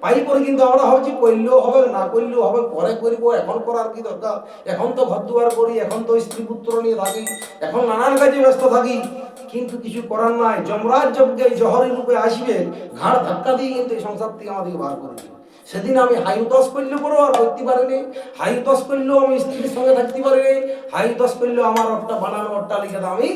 পাই পরে কিন্তু আমরা ভাবছি করলেও হবে, না করলেও হবে, পরে করবো, এখন করার কি দরকার, এখন তো ঘর দুয়ার করি, এখন তো স্ত্রী পুত্র নিয়ে থাকি, এখন নানান কাজে ব্যস্ত থাকি, কিন্তু কিছু করার নাই। যমরাজ যজ্ঞে জহরি রূপে আসবে, ঘাড় ধাক্কা দিয়ে কিন্তু এই সংসার থেকে আমাদেরকে বার করে দিবে। সেদিন আমি হাইউতস করলে পরেও আর করতে পারিনি, হাইউতস করলেও আমি স্ত্রীর সঙ্গে থাকতে পারিনি, হাইউতস করলেও আমার একটা বানানো অট্টালিকাতে আমি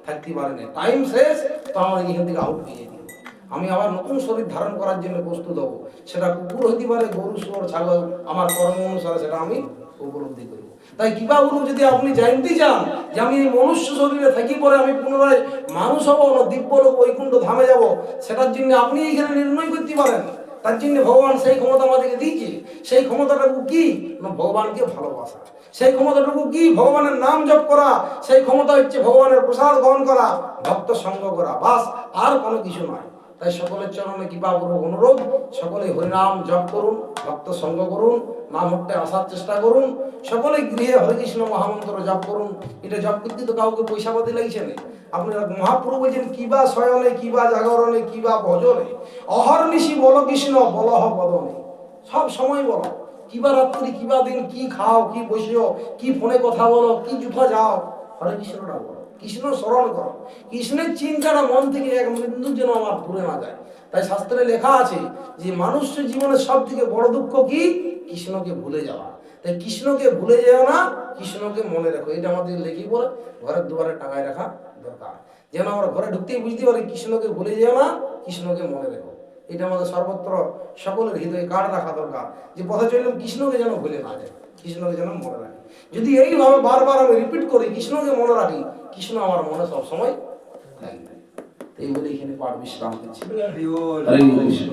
থাকতে পারিনি। টাইম শেষ, তো আমার এখান থেকে আউট হয়ে যেতে হবে। আমি আবার নতুন শরীর ধারণ করার জন্য প্রস্তুত হব। সেটা কুকুর হইতে পারে, গরু, শুয়োর, ছাগল, আমার কর্ম অনুসারে সেটা আমি উপলব্ধি করব। তাই কিবা বলুন, যদি আপনি জানতে চান যে আমি এই মনুষ্য শরীরে থাকি পরে আমি পুনরায় মানুষ হবো না দিব্যলোক বৈকুণ্ঠ ধামে যাব, সেটার জন্য আপনি এইখানে নির্ণয় করতে পারেন। তার জন্য ভগবান সেই ক্ষমতা আমাদেরকে দিয়েছে। সেই ক্ষমতাটুকু কি? না ভগবানকে ভালোবাসা। সেই ক্ষমতাটুকু কি? ভগবানের নাম জপ করা। সেই ক্ষমতা হচ্ছে ভগবানের প্রসাদ গ্রহণ করা, ভক্ত সঙ্গ করা, বাস, আর কোনো কিছু নয়। তাই সকলের চরণে কৃপাপূর্বক অনুরোধ, সকলে হরিনাম জপ করুন, ভক্ত সঙ্গ করুন, নাম হট্টে আসার চেষ্টা করুন, সকলে গৃহে হরে কৃষ্ণ মহামন্ত্র জপ করুন। এটা জপ করতে তো কাউকে পয়সা পাতি লাগছে না। আপনারা মহাপ্রভু বলছেন কিবা শয়নে, কিবা জাগরণে, কিবা ভজনে, অহর্নিশি বলো কৃষ্ণ বলহ বদনে। সব সময় বলো, কিবা রাত্রি, কিবা দিন, কি খাও, কি বসিও, কি ফোনে কথা বলো, কি জুথা যাও, হরে কৃষ্ণটা বলো, কৃষ্ণ স্মরণ করো। কৃষ্ণের চিন্তাটা মন থেকে এক বিন্দু যেন আমার দূরে না যায়। তাই শাস্ত্রে লেখা আছে যে মানুষ্য জীবনের সব থেকে বড় দুঃখ কি? কৃষ্ণকে ভুলে যাওয়া। তাই কৃষ্ণকে ভুলে যেও না, কৃষ্ণকে মনে রাখো। এটা আমাদের লেখি বলে ঘরের দুয়ারে টাঙায় রাখা দরকার, যেন আমরা ঘরে ঢুকতেই বুঝতে পারি কৃষ্ণকে ভুলে যেও না, কৃষ্ণকে মনে রেখো। এটা আমাদের সর্বত্র সকলের হৃদয়ে কার্ড রাখা দরকার, যে পথে চললাম কৃষ্ণকে যেন ভুলে না যায়, কৃষ্ণকে যেন মনে রাখি। যদি এইভাবে বারবার আমি রিপিট করি কৃষ্ণকে মনে রাখি, কৃষ্ণ আমার মনে সবসময় থাকবে। এই বলে এখানে পাঠ বিশ্রাম দিচ্ছি। হরে কৃষ্ণ।